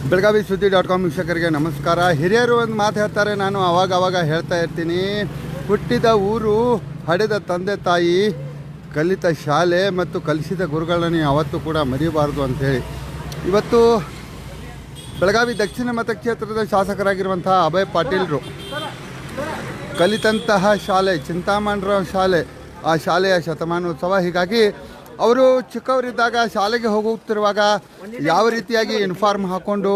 ಬೆಳಗಾವಿ ಸುದ್ದಿ.com ವೀಕ್ಷಕರಿಗೆ ನಮಸ್ಕಾರ. ಹಿರಿಯರು ಒಂದು ಮಾತು ಹೇಳ್ತಾರೆ, ನಾನು ಆವಾಗ ಹೇಳ್ತಾ ಇರ್ತೀನಿ. ಹುಟ್ಟಿದ ಊರು, ಹಡೆದ ತಂದೆ ತಾಯಿ, ಕಲಿತ ಶಾಲೆ ಮತ್ತು ಕಲಿಸಿದ ಗುರುಗಳನ್ನು ಯಾವತ್ತೂ ಕೂಡ ಮರೆಯಬಾರ್ದು ಅಂಥೇಳಿ ಇವತ್ತು ಬೆಳಗಾವಿ ದಕ್ಷಿಣ ಮತಕ್ಷೇತ್ರದ ಶಾಸಕರಾಗಿರುವಂತಹ ಅಭಯ್ ಪಾಟೀಲ್ರು ಕಲಿತಂತಹ ಶಾಲೆ ಚಿಂತಾಮಣಿರಾವ್ ಶಾಲೆ, ಆ ಶಾಲೆಯ ಶತಮಾನೋತ್ಸವ. ಹೀಗಾಗಿ ಅವರು ಚಿಕ್ಕವರಿದ್ದಾಗ ಶಾಲೆಗೆ ಹೋಗುತ್ತಿರುವಾಗ ಯಾವ ರೀತಿಯಾಗಿ ಯೂನಿಫಾರ್ಮ್ ಹಾಕ್ಕೊಂಡು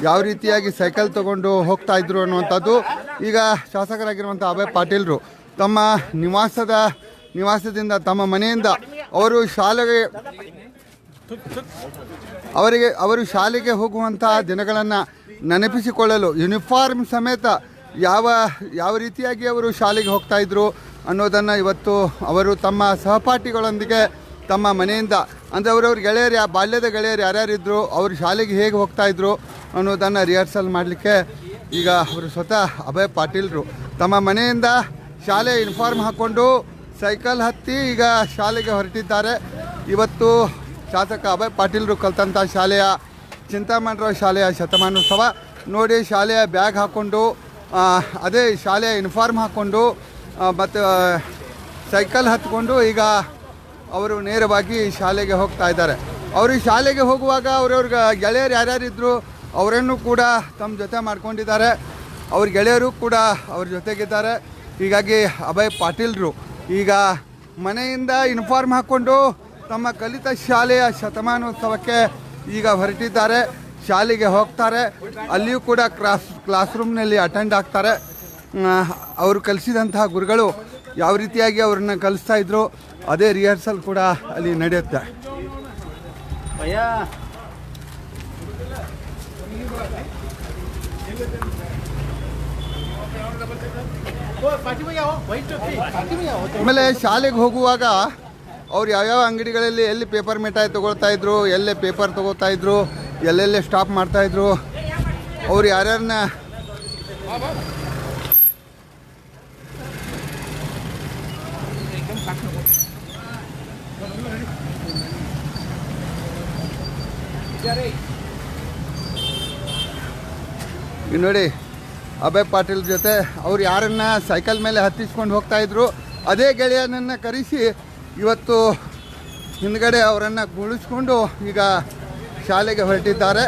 ಯಾವ ರೀತಿಯಾಗಿ ಸೈಕಲ್ ತೊಗೊಂಡು ಹೋಗ್ತಾಯಿದ್ರು ಅನ್ನುವಂಥದ್ದು ಈಗ ಶಾಸಕರಾಗಿರುವಂಥ ಅಭಯ್ ಪಾಟೀಲ್ರು ತಮ್ಮ ನಿವಾಸದಿಂದ ತಮ್ಮ ಮನೆಯಿಂದ ಅವರು ಶಾಲೆಗೆ ಹೋಗುವಂಥ ದಿನಗಳನ್ನು ನೆನಪಿಸಿಕೊಳ್ಳಲು ಯೂನಿಫಾರ್ಮ್ ಸಮೇತ ಯಾವ ರೀತಿಯಾಗಿ ಅವರು ಶಾಲೆಗೆ ಹೋಗ್ತಾಯಿದ್ರು ಅನ್ನೋದನ್ನು ಇವತ್ತು ಅವರು ತಮ್ಮ ಸಹಪಾಠಿಗಳೊಂದಿಗೆ ತಮ್ಮ ಮನೆಯಿಂದ ಅಂದರೆ ಅವರವ್ರ ಗೆಳೆಯರು ಬಾಲ್ಯದ ಗೆಳೆಯರು ಯಾರ್ಯಾರಿದ್ದರು, ಅವರು ಶಾಲೆಗೆ ಹೇಗೆ ಹೋಗ್ತಾಯಿದ್ರು ಅನ್ನೋದನ್ನು ರಿಹರ್ಸಲ್ ಮಾಡಲಿಕ್ಕೆ ಈಗ ಅವರು ಸ್ವತಃ ಅಭಯ್ ಪಾಟೀಲ್ರು ತಮ್ಮ ಮನೆಯಿಂದ ಶಾಲೆ ಯೂನಿಫಾರ್ಮ್ ಹಾಕ್ಕೊಂಡು ಸೈಕಲ್ ಹತ್ತಿ ಈಗ ಶಾಲೆಗೆ ಹೊರಟಿದ್ದಾರೆ. ಇವತ್ತು ಶಾಸಕ ಅಭಯ್ ಪಾಟೀಲ್ರು ಕಲ್ತಂಥ ಶಾಲೆಯ ಚಿಂತಾಮಣಿರಾವ್ ಶಾಲೆಯ ಶತಮಾನೋತ್ಸವ ನೋಡಿ. ಶಾಲೆಯ ಬ್ಯಾಗ್ ಹಾಕ್ಕೊಂಡು ಅದೇ ಶಾಲೆಯ ಯೂನಿಫಾರ್ಮ್ ಹಾಕ್ಕೊಂಡು ಮತ್ತು ಸೈಕಲ್ ಹತ್ಕೊಂಡು ಈಗ ಅವರು ನೇರವಾಗಿ ಶಾಲೆಗೆ ಹೋಗ್ತಾ ಇದ್ದಾರೆ. ಅವರು ಶಾಲೆಗೆ ಹೋಗುವಾಗ ಅವ್ರವ್ರ ಗೆಳೆಯರು ಯಾರ್ಯಾರಿದ್ದರು ಅವರನ್ನು ಕೂಡ ತಮ್ಮ ಜೊತೆ ಮಾಡ್ಕೊಂಡಿದ್ದಾರೆ. ಅವ್ರ ಗೆಳೆಯರು ಕೂಡ ಅವ್ರ ಜೊತೆಗಿದ್ದಾರೆ. ಹೀಗಾಗಿ ಅಭಯ್ ಪಾಟೀಲ್ರು ಈಗ ಮನೆಯಿಂದ ಯೂನಿಫಾರ್ಮ್ ಹಾಕ್ಕೊಂಡು ತಮ್ಮ ಕಲಿತ ಶಾಲೆಯ ಶತಮಾನೋತ್ಸವಕ್ಕೆ ಈಗ ಹೊರಟಿದ್ದಾರೆ. ಶಾಲೆಗೆ ಹೋಗ್ತಾರೆ, ಅಲ್ಲಿಯೂ ಕೂಡ ಕ್ಲಾಸ್ ರೂಮ್ನಲ್ಲಿ ಅಟೆಂಡ್ ಆಗ್ತಾರೆ. ಅವರು ಕಲಿಸಿದಂತಹ ಗುರುಗಳು ಯಾವ ರೀತಿಯಾಗಿ ಅವ್ರನ್ನ ಕಲಿಸ್ತಾ ಇದ್ರು ಅದೇ ರಿಹರ್ಸಲ್ ಕೂಡ ಅಲ್ಲಿ ನಡೆಯುತ್ತೆ. ಆಮೇಲೆ ಶಾಲೆಗೆ ಹೋಗುವಾಗ ಅವ್ರು ಯಾವ್ಯಾವ ಅಂಗಡಿಗಳಲ್ಲಿ ಎಲ್ಲಿ ಪೇಪರ್ ಮಿಠಾಯಿ ತೊಗೊಳ್ತಾಯಿದ್ರು, ಎಲ್ಲೇ ಪೇಪರ್ ತೊಗೋತಾಯಿದ್ರು, ಎಲ್ಲೆಲ್ಲೇ ಸ್ಟಾಪ್ ಮಾಡ್ತಾಯಿದ್ರು, ಅವ್ರು ಯಾರ್ಯಾರನ್ನ ನೋಡಿ ಅಭಯ್ ಪಾಟೀಲ್ ಜೊತೆ ಅವ್ರು ಯಾರನ್ನ ಸೈಕಲ್ ಮೇಲೆ ಹತ್ತಿಸ್ಕೊಂಡು ಹೋಗ್ತಾಯಿದ್ರು ಅದೇ ಗೆಳೆಯನನ್ನು ಕರೆಸಿ ಇವತ್ತು ಹಿಂದ್ಗಡೆ ಅವರನ್ನು ಕುಳಿಸ್ಕೊಂಡು ಈಗ ಶಾಲೆಗೆ ಹೊರಟಿದ್ದಾರೆ.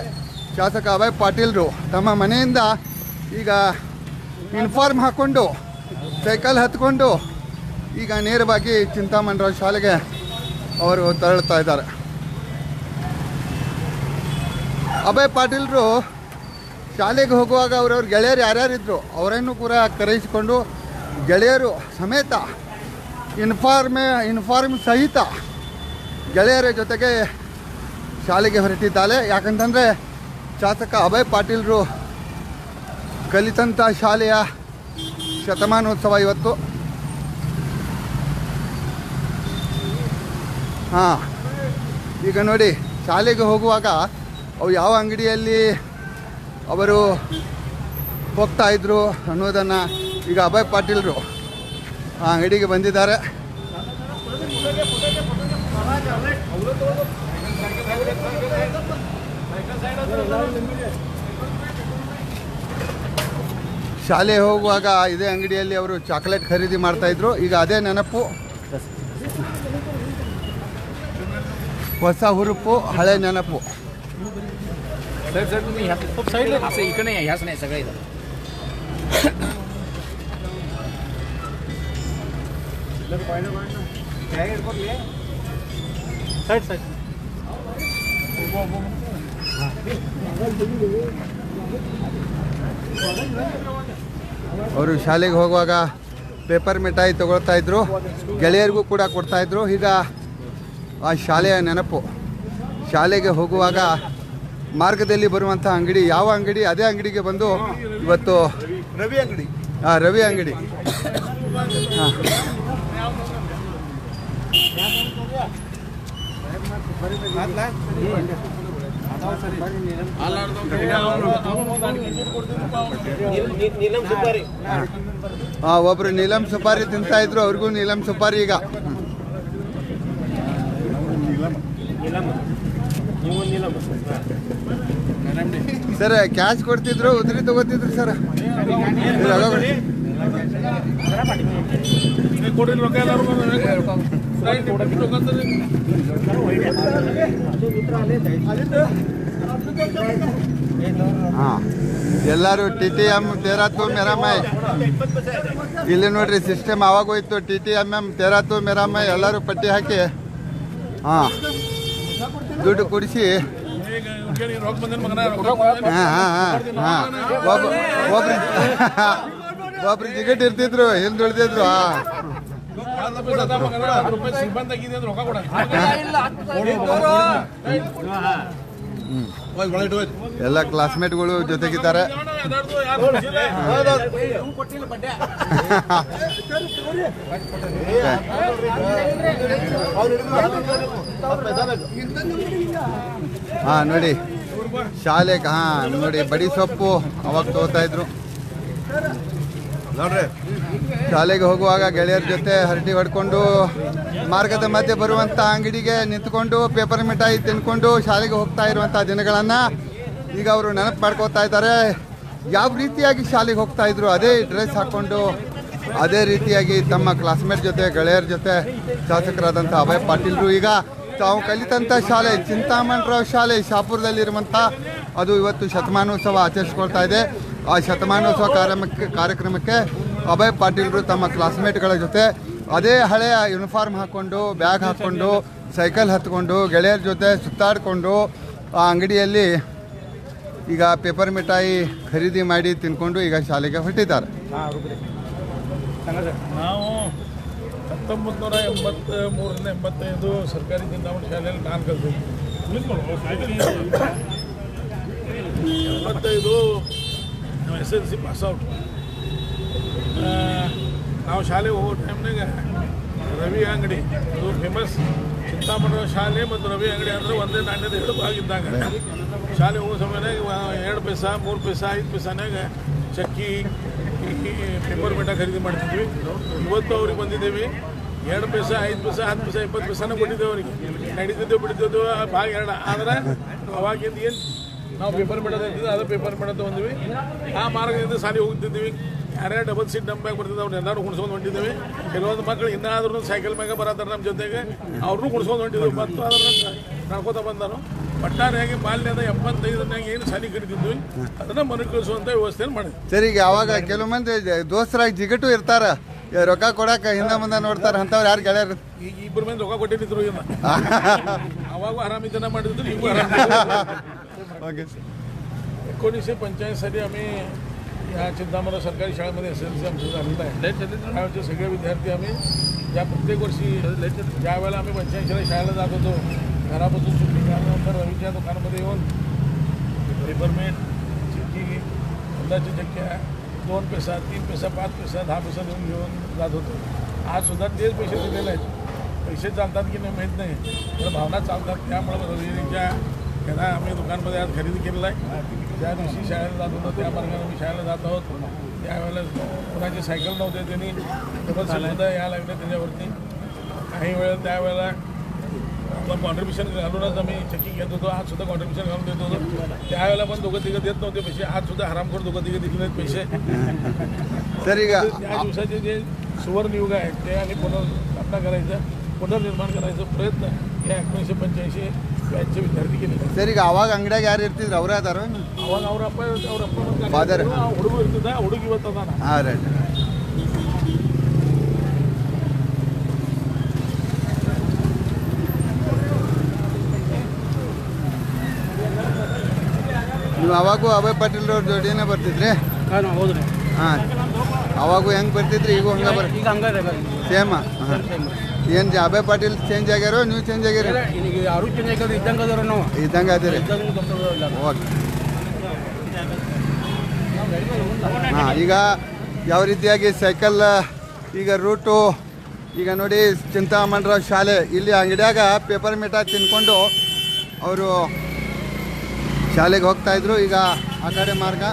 ಶಾಸಕ ಅಭಯ್ ಪಾಟೀಲ್ರು ತಮ್ಮ ಮನೆಯಿಂದ ಈಗ ಯೂನಿಫಾರ್ಮ್ ಹಾಕ್ಕೊಂಡು ಸೈಕಲ್ ಹತ್ಕೊಂಡು ಈಗ ನೇರವಾಗಿ ಚಿಂತಾಮಣಿರಾವ್ ಶಾಲೆಗೆ ಅವರು ತೆರಳುತ್ತಾ ಇದ್ದಾರೆ. ಅಭಯ್ ಪಾಟೀಲ್ರು ಶಾಲೆಗೆ ಹೋಗುವಾಗ ಅವ್ರವ್ರ ಗೆಳೆಯರು ಯಾರ್ಯಾರಿದ್ರು ಅವರನ್ನು ಕೂಡ ಕರೆಯಿಸಿಕೊಂಡು ಗೆಳೆಯರು ಸಮೇತ ಯೂನಿಫಾರ್ಮ್ ಸಹಿತ ಗೆಳೆಯರ ಜೊತೆಗೆ ಶಾಲೆಗೆ ಹೊರಟಿದ್ದಾರೆ. ಯಾಕಂತಂದರೆ ಶಾಸಕ ಅಭಯ್ ಪಾಟೀಲ್ರು ಕಲಿತಂಥ ಶಾಲೆಯ ಶತಮಾನೋತ್ಸವ ಇವತ್ತು. ಈಗ ನೋಡಿ ಶಾಲೆಗೆ ಹೋಗುವಾಗ ಅವು ಯಾವ ಅಂಗಡಿಯಲ್ಲಿ ಅವರು ಹೋಗ್ತಾಯಿದ್ರು ಅನ್ನೋದನ್ನು ಈಗ ಅಭಯ್ ಪಾಟೀಲ್ರು ಆ ಅಂಗಡಿಗೆ ಬಂದಿದ್ದಾರೆ. ಶಾಲೆ ಹೋಗುವಾಗ ಇದೇ ಅಂಗಡಿಯಲ್ಲಿ ಅವರು ಚಾಕ್ಲೇಟ್ ಖರೀದಿ ಮಾಡ್ತಾಯಿದ್ರು. ಈಗ ಅದೇ ನೆನಪು, ಹೊಸ ಹುರುಪು, ಹಳೆ ನೆನಪು. इकडे ह्याच नाही सगळे ಅವರು ಶಾಲೆಗೆ ಹೋಗುವಾಗ ಪೇಪರ್ ಮಿಠಾಯಿ ತೊಗೊಳ್ತಾಯಿದ್ರು, ಗೆಳೆಯರಿಗೂ ಕೂಡ ಕೊಡ್ತಾಯಿದ್ರು. ಈಗ ಆ ಶಾಲೆಯ ನೆನಪು. ಶಾಲೆಗೆ ಹೋಗುವಾಗ ಮಾರ್ಗದಲ್ಲಿ ಬರುವಂಥ ಅಂಗಡಿ ಯಾವ ಅಂಗಡಿ ಅದೇ ಅಂಗಡಿಗೆ ಬಂದು ಇವತ್ತು ರವಿ ಅಂಗಡಿ ಒಬ್ಬರು ನೀಲಂ ಸುಪಾರಿ ತಿಂತಾ ಇದ್ರು, ಅವ್ರಿಗೂ ನೀಲಂ ಸುಪಾರಿ ಈಗ. ಸರ್ ಕ್ಯಾಶ್ ಕೊಡ್ತಿದ್ರು ಉದ್ರಿ ತಗೋತಿದ್ರು ಸರ್. ಹಾಂ ಎಲ್ಲರೂ TTM ತೇರಾತು ಮೇರಾಮೈ. ಇಲ್ಲಿ ನೋಡ್ರಿ ಸಿಸ್ಟಮ್ ಅವಾಗ ಹೋಯ್ತು. TTM ತೇರಾತು ಮೇರಾಮೈ ಎಲ್ಲರೂ ಪಟ್ಟಿ ಹಾಕಿ ಹಾಂ ದುಡ್ಡು ಕೊಡಿಸಿ ಒಬ್ರು ಟಿಕೆಟ್ ಇರ್ತಿದ್ರು ಹಿಂದುಳಿದಿದ್ರು. ಎಲ್ಲ ಕ್ಲಾಸ್ಮೇಟ್ಗಳು ಜೊತೆಗಿದ್ದಾರೆ. ಹಾಂ ನೋಡಿ ಶಾಲೆಗೆ ನೋಡಿ ಬಡಿ ಸೊಪ್ಪು ಅವಾಗ ತಗೋತಾ ಇದ್ರು. ನೋಡ್ರಿ ಶಾಲೆಗೆ ಹೋಗುವಾಗ ಗೆಳೆಯರ ಜೊತೆ ಹರಟಿ ಹೊಡ್ಕೊಂಡು ಮಾರ್ಗದ ಮಧ್ಯೆ ಬರುವಂಥ ಅಂಗಡಿಗೆ ನಿಂತ್ಕೊಂಡು ಪೇಪರ್ ಮಿಠಾಯಿ ತಿನ್ಕೊಂಡು ಶಾಲೆಗೆ ಹೋಗ್ತಾ ಇರುವಂಥ ದಿನಗಳನ್ನು ಈಗ ಅವರು ನೆನಪು ಮಾಡ್ಕೋತಾ ಇದ್ದಾರೆ. ಯಾವ ರೀತಿಯಾಗಿ ಶಾಲೆಗೆ ಹೋಗ್ತಾ ಇದ್ರು ಅದೇ ಡ್ರೆಸ್ ಹಾಕ್ಕೊಂಡು ಅದೇ ರೀತಿಯಾಗಿ ತಮ್ಮ ಕ್ಲಾಸ್ಮೇಟ್ ಜೊತೆ ಗೆಳೆಯರ ಜೊತೆ ಶಾಸಕರಾದಂಥ ಅಭಯ್ ಪಾಟೀಲ್ರು ಈಗ ತಾವು ಕಲಿತಂಥ ಶಾಲೆ ಚಿಂತಾಮಣರಾವ್ ಶಾಲೆ ಶಾಪುರದಲ್ಲಿರುವಂಥ ಅದು ಇವತ್ತು ಶತಮಾನೋತ್ಸವ ಆಚರಿಸ್ಕೊಳ್ತಾ ಇದೆ. ಆ ಶತಮಾನೋತ್ಸವ ಕಾರ್ಯಕ್ರಮಕ್ಕೆ ಅಭಯ್ ಪಾಟೀಲ್ರು ತಮ್ಮ ಕ್ಲಾಸ್ಮೇಟ್ಗಳ ಜೊತೆ ಅದೇ ಹಳೆಯ ಯೂನಿಫಾರ್ಮ್ ಹಾಕ್ಕೊಂಡು ಬ್ಯಾಗ್ ಹಾಕ್ಕೊಂಡು ಸೈಕಲ್ ಹತ್ಕೊಂಡು ಗೆಳೆಯರ ಜೊತೆ ಸುತ್ತಾಡಿಕೊಂಡು ಆ ಅಂಗಡಿಯಲ್ಲಿ ಈಗ ಪೇಪರ್ ಮಿಠಾಯಿ ಖರೀದಿ ಮಾಡಿ ತಿನ್ಕೊಂಡು ಈಗ ಶಾಲೆಗೆ ಹೊರಟಿದ್ದಾರೆ. ನಾವು 1983-85 ಸರ್ಕಾರಿ ಚಿಂತಾಮಣಿ ಶಾಲೆಯಲ್ಲಿ ನಾನು ಕಲಿತೀನಿ. 85 SLC ಪಾಸ್ಔಟ್. ನಾವು ಶಾಲೆಗೆ ಹೋಗೋ ಟೈಮ್ನಾಗ ರವಿ ಅಂಗಡಿ ಅದು ಫೇಮಸ್. ಚಿಂತಾಮಣಿ ಶಾಲೆ ಮತ್ತು ರವಿ ಅಂಗಡಿ ಅಂದರೆ ಒಂದೇ ನಾಣ್ಯದ ಎರಡು ಭಾಗಿದ್ದಾಗ ಶಾಲೆ ಹೋಗೋ ಸಮಯನಾಗ 2 ಪೈಸಾ 3 ಪೈಸಾ 5 ಪೈಸಾನಾಗ ಚಕ್ಕಿ ಪೇಪರ್ ಮಿಠಾಯಿ ಖರೀದಿ ಮಾಡ್ತಿದ್ವಿ. ಇವತ್ತು ಅವ್ರಿಗೆ ಬಂದಿದ್ದೇವೆ 2 ಪೈಸಾ 5 ಪೈಸಾ 10 ಪೈಸಾ 20 ಪೈಸಾನ ಕೊಟ್ಟಿದ್ದೇವೆ ಅವ್ರಿಗೆ. ನಡೀತಿದ್ದೇವೆ ಬಿಡ್ತಿದ್ದೇವೆ ಭಾಗ ಎರಡು. ಆದರೆ ಅವಾಗಿಂದ ಏನು ನಾವು ಪೇಪರ್ ಮಿಠಾಯಿ ಇರ್ತಿದ್ವಿ ಅದು ಪೇಪರ್ ಮಿಠಾಯಿ ತೊಗೊಂಡ್ವಿ. ಆ ಮಾರ್ಗದಿಂದ ಶಾಲೆಗೆ ಹೋಗ್ತಿದ್ದೀವಿ. ಯಾರ್ಯಾರು ಡಬಲ್ ಸೀಟ್ ನಮ್ಮ ಮ್ಯಾಗ ಬರ್ತಿದ್ದೆ ಅವ್ರು ಎಲ್ಲರೂ ಕುಣಿಸ್ಕೊಂಡು ಹೊಂಟಿದ್ದೇವೆ. ಕೆಲವೊಂದು ಮಕ್ಕಳು ಇನ್ನಾದ್ರೂ ಸೈಕಲ್ ಮ್ಯಾಗ ಬರತ್ತಾರೆ ನಮ್ಮ ಜೊತೆಗೆ, ಅವ್ರನ್ನೂ ಕುಣಿಸ್ಕೊಂಡು ಹೊಂಟಿದ್ದೇವೆ. ಮತ್ತು ಅದನ್ನು ನಡ್ಕೋತಾ ಬಂದರು. ಒಟ್ಟಾರೆಯಾಗಿ ಬಾಲ್ಯದ 85 ಏನು ಶಾಲೆ ಕರಿತಿದ್ವಿ ಅದನ್ನು ಮರುಕಳಿಸುವಂಥ ವ್ಯವಸ್ಥೆಯನ್ನು ಮಾಡಿದ್ವಿ. ಸರಿ, ಈಗ ಅವಾಗ ಕೆಲವು ಮಂದಿ ದೋಸ್ತರಾಗಿ ಜಿಗಟು ಇರ್ತಾರ, ರೊಕ್ಕ ಕೊಡಕ್ಕೆ ಹಿಂದೆ ಮುಂದೆ ನೋಡ್ತಾರೆ. ಅಂಥವ್ರು ಯಾರು ಗೆಳೆಯರು? ಈಗ 2 ಮಂದಿ ರೊಕ್ಕ ಕೊಟ್ಟಿದ್ರು. ಇಲ್ಲ ಅವಾಗ ಆರಾಮಿತನ ಮಾಡಿದ್ರು, ಈಗೂ ಆರಾಮ. 1985 साली आम्ही या चिंतामणी सरकारी शाळेमध्ये SLC आमचं झालेलं आहे. त्यावेळेचे सगळे विद्यार्थी आम्ही ज्या प्रत्येक वर्षी ज्या वेळेला आम्ही 85ला शाळेला जात होतो, घरापासून सुट्टी मिळाल्यानंतर रवीच्या दुकानामध्ये येऊन पेपरमेंट, चिक्की, दुधाची चक्क्या 2 पैसा 3 पैसा 5 पैसा 10 पैसा देऊन घेऊन जात होतो. आज सुद्धा तेच पैसे दिलेले आहेत. पैसे चालतात की नाही माहीत नाही, पण भावना चालतात. त्यामुळे रवीच्या त्यांना आम्ही दुकानमध्ये आज खरेदी केलेलं आहे. ज्या दिवशी शाळेला जात होतो त्या मार्गाने आम्ही शाळेला जात आहोत. त्यावेळेला कोणाची सायकल नव्हते, त्यांनी डबल सुद्धा यायला लागले त्याच्यावरती. काही वेळेला त्यावेळेला आपलं कॉन्ट्रिब्युशन घालूनच आम्ही चेकिंग घेत होतो. आज सुद्धा कॉन्ट्रिब्युशन घालून देत होतो. त्यावेळेला पण दोघं तिघं देत नव्हते पैसे. आज सुद्धा हरामखोर दोघं तिघं दिले आहेत पैसे. सर ಈಗ त्या दिवसाचे जे सुवर्णयुग आहे ते आम्ही पुनर्स्थापना करायचं, पुनर्निर्माण करायचा प्रयत्न या 1985 ಬ್ಯಾಚ್ ವಿದ್ಯಾರ್ಥಿ ಕೇಳಿಲ್ಲ. ಸರ್ ಈಗ ಅವಾಗ ಅಂಗಡಿಯಾಗ ಯಾರು ಇರ್ತಿದ್ರು? ಅವರೇ ಅದಾರ? ಅವಾಗ ಅವರಪ್ಪ ಫಾದರ್ ಹುಡುಗ ಇರ್ತದ, ಹುಡುಗಿ ಇವತ್ತು ಅದಾನ. ಹಾಂ ರೈಟ್. ನೀವು ಅವಾಗೂ ಅಭಯ್ ಪಾಟೀಲ್ ಅವ್ರ ಜೋಡಿನೇ ಬರ್ತಿದ್ರಿ? ಹೌದ್ರಿ. ಹಾಂ, ಅವಾಗೂ ಹೆಂಗೆ ಬರ್ತಿದ್ರಿ? ಈಗ ಹಂಗೆ ಈಗ ಹಂಗ ಸೇಮ? ಏನು ಅಭಯ್ ಪಾಟೀಲ್ ಚೇಂಜ್ ಆಗ್ಯಾರೋ ನೀವು ಚೇಂಜ್ ಆಗ್ಯಾರ? ಯಾರು ಚೇಂಜ್ ಆಗ್ಯಾರ, ಇದ್ದಂಗೆ ಅದಾರ ನಾವು. ಇದ್ದಂಗೆ ಅದಿರಿ. ಓಕೆ. ಹಾಂ, ಈಗ ಯಾವ ರೀತಿಯಾಗಿ ಸೈಕಲ್ ಈಗ ರೂಟು ಈಗ ನೋಡಿ ಚಿಂತಾಮಣರಾವ್ ಶಾಲೆ ಇಲ್ಲಿ ಅಂಗಡಿಯಾಗ ಪೇಪರ್ ಮಿಠಾಯಿ ತಿನ್ಕೊಂಡು ಅವರು ಶಾಲೆಗೆ ಹೋಗ್ತಾಯಿದ್ರು. ಈಗ ಆ ಕಡೆ ಮಾರ್ಗ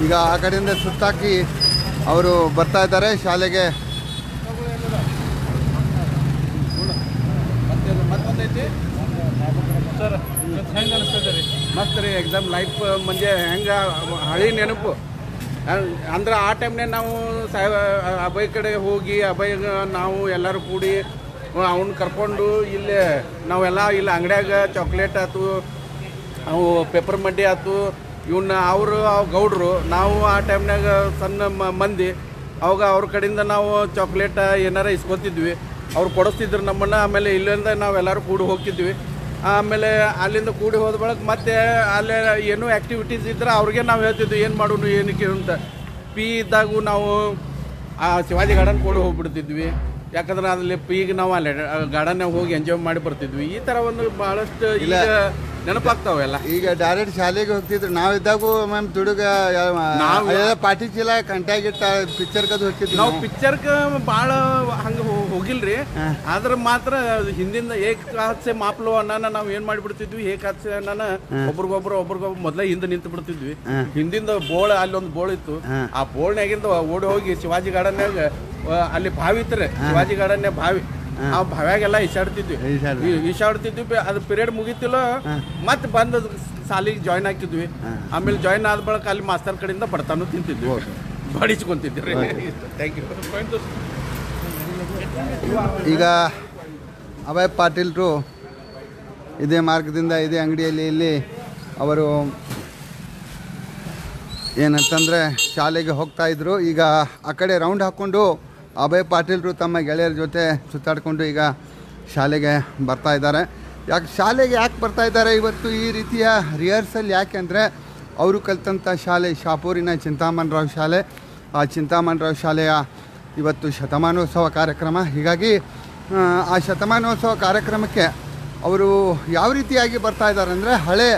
ಈಗ ಆ ಕಡೆಯಿಂದ ಸುತ್ತಾಕಿ ಅವರು ಬರ್ತಾ ಇದ್ದಾರೆ ಶಾಲೆಗೆ. ಸರ್ ಇವತ್ತು ಹೆಂಗೆ ಅನಿಸ್ತದೆ ರೀ? ಮಸ್ತ್ ರೀ ಎಕ್ಸಾಮ್ ಲೈಫ್ ಮಂಜೆ ಹೆಂಗೆ ಹಳಿ ನೆನಪು ಅಂದ್ರೆ ಆ ಟೈಮ್ನಾಗ ನಾವು ಅಭಯ್ ಕಡೆ ಹೋಗಿ ಅಭಯ್ಗೆ ನಾವು ಎಲ್ಲರೂ ಕೂಡಿ ಅವ್ನ ಕರ್ಕೊಂಡು ಇಲ್ಲೇ ನಾವೆಲ್ಲ ಇಲ್ಲಿ ಅಂಗಡ್ಯಾಗ ಚಾಕ್ಲೇಟ್ ಆಯ್ತು ಅವು ಪೇಪರ್ ಮಡ್ಡಿ ಆಯ್ತು ಇವನ್ನ ಅವರು ಗೌಡ್ರು ನಾವು ಆ ಟೈಮ್ನಾಗ ಸಣ್ಣ ಮಂದಿ ಅವಾಗ ಅವ್ರ ಕಡೆಯಿಂದ ನಾವು ಚಾಕ್ಲೇಟ್ ಏನಾರ ಇಸ್ಕೊತಿದ್ವಿ ಅವ್ರು ಕೊಡಿಸ್ತಿದ್ರು ನಮ್ಮನ್ನು. ಆಮೇಲೆ ಇಲ್ಲಿಂದ ನಾವೆಲ್ಲರೂ ಕೂಡಿ ಹೋಗ್ತಿದ್ವಿ. ಆಮೇಲೆ ಅಲ್ಲಿಂದ ಕೂಡಿ ಹೋದ ಬಳಕ ಮತ್ತೆ ಅಲ್ಲೇ ಏನೂ ಆ್ಯಕ್ಟಿವಿಟೀಸ್ ಇದ್ರೆ ಅವ್ರಿಗೆ ನಾವು ಹೇಳ್ತಿದ್ವಿ ಏನು ಮಾಡೋನು ಏನಕ್ಕೆ ಅಂತ. ಪಿ ಇದ್ದಾಗೂ ನಾವು ಆ ಶಿವಾಜಿ ಗಾರ್ಡನ್ ಕೂಡಿ ಹೋಗ್ಬಿಡ್ತಿದ್ವಿ. ಯಾಕಂದ್ರೆ ಅಲ್ಲಿ ಪಿಗೆ ನಾವು ಅಲ್ಲಿ ಗಾರ್ಡನ್ನಾಗ ಹೋಗಿ ಎಂಜಾಯ್ ಮಾಡಿ ಬರ್ತಿದ್ವಿ. ಈ ಥರ ಒಂದು ಭಾಳಷ್ಟು ಈಗ ನೆನಪಾಗ್ತಾವೆಲ್ಲ. ಈಗ ಡೈರೆಕ್ಟ್ ಶಾಲೆಗೆ ಹೋಗ್ತಿದ್ರು ನಾವಿದ್ದಾಗೂ ಮ್ಯಾಮ್ ತುಡುಗ ಪಾಟಿ ಚೀಲ ಕಂಟ್ಯಾಗಿಟ್ಟ ಪಿಕ್ಚರ್ ಕದು ಹೋಗ್ತಿದ್ವಿ. ನಾವು ಪಿಕ್ಚರ್ಗೆ ಭಾಳ ಹಂಗೆ ಹೋಗಿಲ್ರಿ. ಆದ್ರೆ ಮಾತ್ರ ಹಿಂದಿಂದ ಏಕ್ ಹಾಸ್ಯ ಮಾಪ್ಲು ಅನ್ನ ನಾವು ಏನು ಮಾಡಿಬಿಡ್ತಿದ್ವಿ. ಏಕ್ ಹಾಸ್ಯ ಅನ್ನ ಒಬ್ರಿಗೊಬ್ರು ಮೊದಲೇ ಹಿಂದೆ ನಿಂತು ಬಿಡ್ತಿದ್ವಿ. ಹಿಂದಿಂದ ಬೋಳ ಅಲ್ಲಿ ಒಂದು ಬೋಳ ಇತ್ತು. ಆ ಬೋಳ್ನಾಗಿಂದ ಓಡಿ ಹೋಗಿ ಶಿವಾಜಿ ಗಾರ್ಡನ್ಯಾಗ ಅಲ್ಲಿ ಬಾವಿ ಇತ್ತು ಶಿವಾಜಿ ಗಾರ್ಡನ್ಯಾಗ ಬಾವಿ. ಆ ಬಾವ್ಯಾಗೆಲ್ಲ ಈಶಾಡ್ತಿದ್ವಿ. ಅದು ಪೀರಿಯಡ್ ಮುಗಿತಿಲ್ಲ ಮತ್ತೆ ಬಂದು ಸಾಲಿಗೆ ಜಾಯ್ನ್ ಹಾಕಿದ್ವಿ. ಆಮೇಲೆ ಜಾಯ್ನ್ ಆದ ಬಳಿಕ ಅಲ್ಲಿ ಮಾಸ್ತರ್ ಕಡೆಯಿಂದ ಬಡತಾನು ತಿಂತಿದ್ವಿ, ಬಡಿಸ್ಕೊಂತಿದ್ವಿ. Thank you. ಈಗ ಅಭಯ್ ಪಾಟೀಲ್ರು ಇದೇ ಮಾರ್ಗದಿಂದ ಇದೇ ಅಂಗಡಿಯಲ್ಲಿ ಇಲ್ಲಿ ಅವರು ಏನಂತಂದರೆ ಶಾಲೆಗೆ ಹೋಗ್ತಾಯಿದ್ರು. ಈಗ ಆ ಕಡೆ ರೌಂಡ್ ಹಾಕ್ಕೊಂಡು ಅಭಯ್ ಪಾಟೀಲ್ರು ತಮ್ಮ ಗೆಳೆಯರ ಜೊತೆ ಸುತ್ತಾಡಿಕೊಂಡು ಈಗ ಶಾಲೆಗೆ ಬರ್ತಾ ಇದ್ದಾರೆ. ಶಾಲೆಗೆ ಯಾಕೆ ಬರ್ತಾ ಇದ್ದಾರೆ ಇವತ್ತು ಈ ರೀತಿಯ ರಿಹರ್ಸಲ್? ಯಾಕೆ ಅಂದರೆ ಅವರು ಕಲಿತಂಥ ಶಾಲೆ ಶಾಪೂರಿನ ಚಿಂತಾಮಣರಾವ್ ಶಾಲೆ. ಆ ಚಿಂತಾಮಣರಾವ್ ಶಾಲೆಯ ಇವತ್ತು ಶತಮಾನೋತ್ಸವ ಕಾರ್ಯಕ್ರಮ. ಹೀಗಾಗಿ ಆ ಶತಮಾನೋತ್ಸವ ಕಾರ್ಯಕ್ರಮಕ್ಕೆ ಅವರು ಯಾವ ರೀತಿಯಾಗಿ ಬರ್ತಾ ಇದ್ದಾರೆ ಅಂದರೆ ಹಳೆ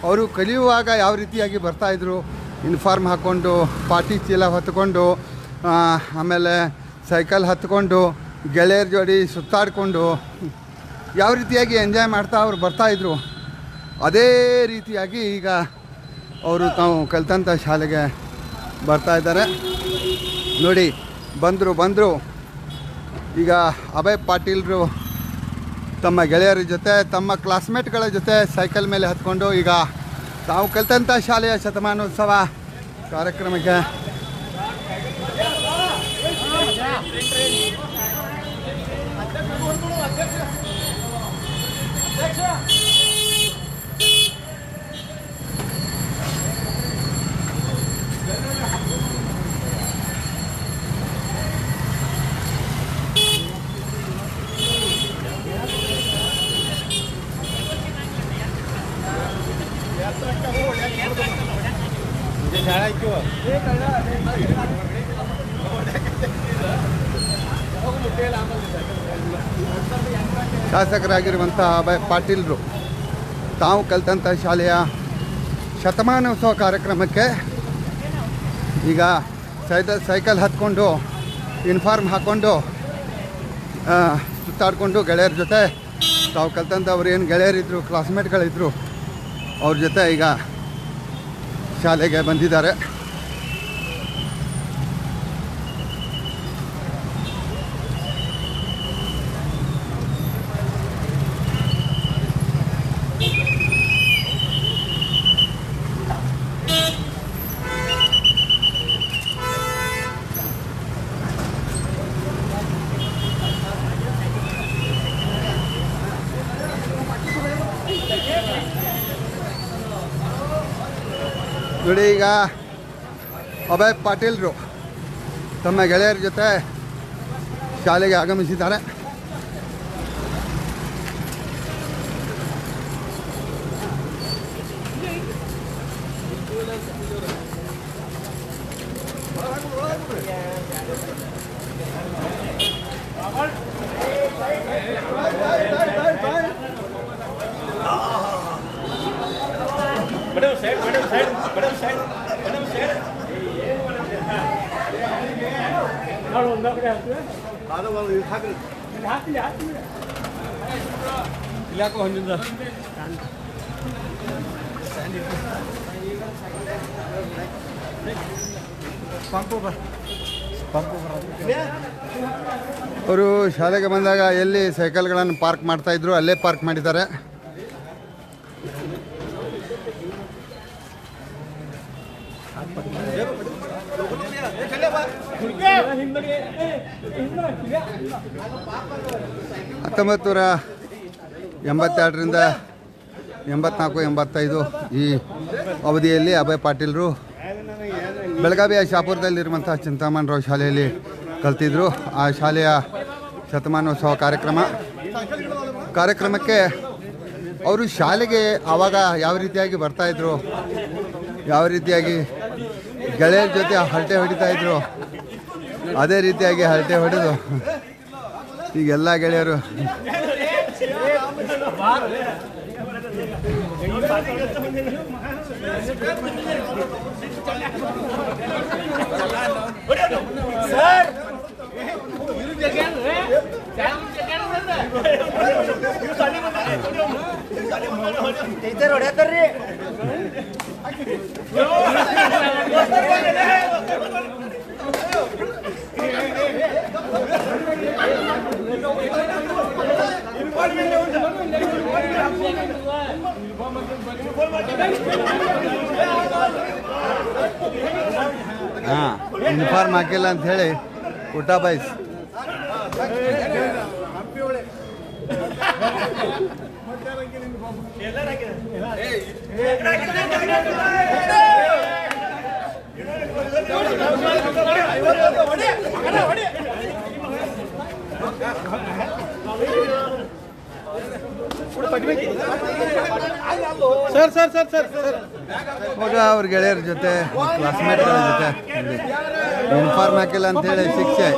ಅವರು ಕಲಿಯುವಾಗ ಯಾವ ರೀತಿಯಾಗಿ ಬರ್ತಾಯಿದ್ರು, ಯೂನಿಫಾರ್ಮ್ ಹಾಕ್ಕೊಂಡು ಪಾಟಿ ಚೀಲ ಹೊತ್ಕೊಂಡು ಆಮೇಲೆ ಸೈಕಲ್ ಹತ್ಕೊಂಡು ಗೆಳೆಯರ ಜೋಡಿ ಸುತ್ತಾಡಿಕೊಂಡು ಯಾವ ರೀತಿಯಾಗಿ ಎಂಜಾಯ್ ಮಾಡ್ತಾ ಅವ್ರು ಬರ್ತಾಯಿದ್ರು, ಅದೇ ರೀತಿಯಾಗಿ ಈಗ ಅವರು ತಾವು ಕಲಿತಂಥ ಶಾಲೆಗೆ ಬರ್ತಾಯಿದ್ದಾರೆ. ನೋಡಿ ಬಂದರು ಈಗ ಅಭಯ್ ಪಾಟೀಲ್ರು ತಮ್ಮ ಗೆಳೆಯರ ಜೊತೆ ತಮ್ಮ ಕ್ಲಾಸ್ಮೇಟ್ಗಳ ಜೊತೆ ಸೈಕಲ್ ಮೇಲೆ ಹತ್ಕೊಂಡು ಈಗ ತಾವು ಕಲಿತಂಥ ಶಾಲೆಯ ಶತಮಾನೋತ್ಸವ ಕಾರ್ಯಕ್ರಮಕ್ಕೆ ಶಾಸಕರಾಗಿರುವಂಥ ಅಭಯ್ ಪಾಟೀಲ್ರು ತಾವು ಕಲಿತಂಥ ಶಾಲೆಯ ಶತಮಾನೋತ್ಸವ ಕಾರ್ಯಕ್ರಮಕ್ಕೆ ಈಗ ಸೈಕಲ್ ಹತ್ಕೊಂಡು ಯೂನಿಫಾರ್ಮ್ ಹಾಕ್ಕೊಂಡು ಸುತ್ತಾಡಿಕೊಂಡು ಗೆಳೆಯರ ಜೊತೆ ತಾವು ಕಲಿತಂಥ ಅವ್ರು ಏನು ಗೆಳೆಯರಿದ್ದರು, ಕ್ಲಾಸ್ಮೇಟ್ಗಳಿದ್ದರು, ಅವ್ರ ಜೊತೆ ಈಗ ಶಾಲೆಗೆ ಬಂದಿದ್ದಾರೆ. ನೋಡಿ ಈಗ ಅಭಯ್ ಪಾಟೀಲ್ರು ತಮ್ಮ ಗೆಳೆಯರ ಜೊತೆ ಶಾಲೆಗೆ ಆಗಮಿಸಿದ್ದಾರೆ. ಅವರು ಶಾಲೆಗೆ ಬಂದಾಗ ಎಲ್ಲಿ ಸೈಕಲ್ಗಳನ್ನು ಪಾರ್ಕ್ ಮಾಡ್ತಾಯಿದ್ರು ಅಲ್ಲೇ ಪಾರ್ಕ್ ಮಾಡಿದ್ದಾರೆ. 1982ರಿಂದ 84-85 ಈ ಅವಧಿಯಲ್ಲಿ ಅಭಯ್ ಪಾಟೀಲರು ಬೆಳಗಾವಿಯ ಶಾಪುರದಲ್ಲಿರುವಂಥ ಚಿಂತಾಮಣರಾವ್ ಶಾಲೆಯಲ್ಲಿ ಕಲ್ತಿದ್ರು. ಆ ಶಾಲೆಯ ಶತಮಾನೋತ್ಸವ ಕಾರ್ಯಕ್ರಮಕ್ಕೆ ಅವರು ಶಾಲೆಗೆ ಆವಾಗ ಯಾವ ರೀತಿಯಾಗಿ ಬರ್ತಾಯಿದ್ರು, ಯಾವ ರೀತಿಯಾಗಿ ಗೆಳೆಯರ ಜೊತೆ ಹರಟೆ ಹೊಡಿತಾಯಿದ್ರು, ಅದೇ ರೀತಿಯಾಗಿ ಹರಟೆ ಹೊಡೆದು ಈಗೆಲ್ಲ ಗೆಳೆಯರು ಯೂನಿಫಾರ್ಮ್ ಹಾಕಿಲ್ಲ ಅಂತ ಹೇಳಿ ಊಟ ಬಾಯ್ಸ್ ಹೋಗ ಅವ್ರ ಗೆಳೆಯರ ಜೊತೆ ಕ್ಲಾಸ್ಮೇಟ್ಗಳ ಜೊತೆ ಯೂನಿಫಾರ್ಮ್ ಹಾಕಿಲ್ಲ ಅಂತ ಹೇಳಿ ಶಿಕ್ಷೆ.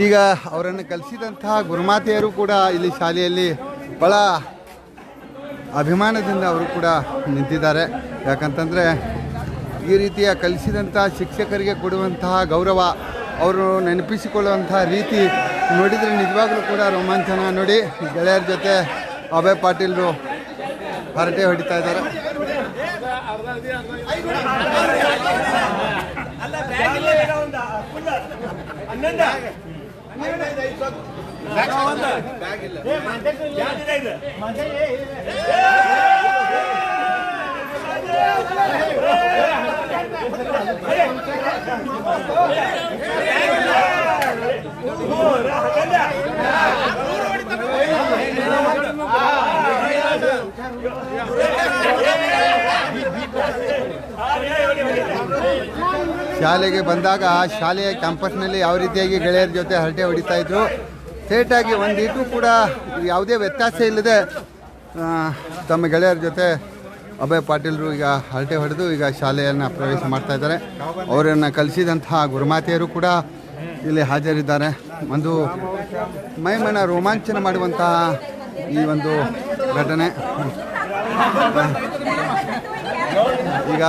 ಈಗ ಅವರನ್ನು ಕಲಿಸಿದಂತಹ ಗುರುಮಾತೆಯರು ಕೂಡ ಇಲ್ಲಿ ಶಾಲೆಯಲ್ಲಿ ಭಾಳ ಅಭಿಮಾನದಿಂದ ಅವರು ಕೂಡ ನಿಂತಿದ್ದಾರೆ. ಯಾಕಂತಂದರೆ ಈ ರೀತಿಯ ಕಲಿಸಿದಂಥ ಶಿಕ್ಷಕರಿಗೆ ಕೊಡುವಂತಹ ಗೌರವ, ಅವರು ನೆನಪಿಸಿಕೊಳ್ಳುವಂತಹ ರೀತಿ ನೋಡಿದರೆ ನಿಜವಾಗ್ಲೂ ಕೂಡ ರೋಮಾಂಚನ. ನೋಡಿ, ಗೆಳೆಯರ ಜೊತೆ ಅಭಯ್ ಪಾಟೀಲರು ಹರಟೆ ಹೊಡಿತಾ ಇದ್ದಾರೆ. ಶಾಲೆಗೆ ಬಂದಾಗ ಶಾಲೆಯ ಕ್ಯಾಂಪಸ್ನಲ್ಲಿ ಯಾವ ರೀತಿಯಾಗಿ ಗೆಳೆಯರ ಜೊತೆ ಹರಟೆ ಹೊಡಿತಾ ಇದ್ರು, ಸೇಟಾಗಿ ಒಂದಿಟ್ಟು ಕೂಡ ಯಾವುದೇ ವ್ಯತ್ಯಾಸ ಇಲ್ಲದೆ ತಮ್ಮ ಗೆಳೆಯರ ಜೊತೆ ಅಭಯ್ ಪಾಟೀಲರು ಈಗ ಹರಟೆ ಹೊಡೆದು ಈಗ ಶಾಲೆಯನ್ನು ಪ್ರವೇಶ ಮಾಡ್ತಾ ಇದ್ದಾರೆ. ಅವರನ್ನು ಕಲಿಸಿದಂತಹ ಗುರುಮಾತೆಯರು ಕೂಡ ಇಲ್ಲಿ ಹಾಜರಿದ್ದಾರೆ. ಒಂದು ಮೈಮನ ರೋಮಾಂಚನ ಮಾಡುವಂತಹ ಈ ಒಂದು ಘಟನೆ. ಈಗ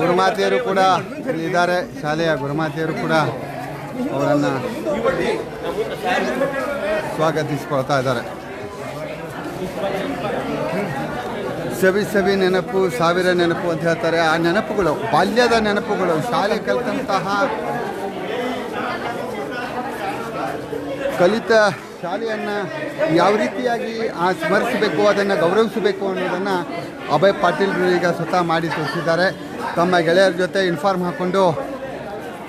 ಗುರುಮಾತೆಯರು ಕೂಡ ಇಲ್ಲಿದ್ದಾರೆ. ಶಾಲೆಯ ಗುರುಮಾತೆಯರು ಕೂಡ ಅವರನ್ನು ಸ್ವಾಗತಿಸಿಕೊಳ್ತಾ ಇದ್ದಾರೆ. ಸವಿ ನೆನಪು, ಸಾವಿರ ನೆನಪು ಅಂತ ಹೇಳ್ತಾರೆ. ಆ ನೆನಪುಗಳು, ಬಾಲ್ಯದ ನೆನಪುಗಳು, ಶಾಲೆ ಕಲಿತಂತಹ ಕಲಿತ ಶಾಲೆಯನ್ನು ಯಾವ ರೀತಿಯಾಗಿ ಸ್ಮರಿಸಬೇಕು, ಅದನ್ನು ಗೌರವಿಸಬೇಕು ಅನ್ನೋದನ್ನು ಅಭಯ್ ಪಾಟೀಲರು ಈಗ ಸ್ವತಃ ಮಾಡಿ ತೋರಿಸಿದ್ದಾರೆ. ತಮ್ಮ ಗೆಳೆಯರ ಜೊತೆ ಯೂನಿಫಾರ್ಮ್ ಹಾಕ್ಕೊಂಡು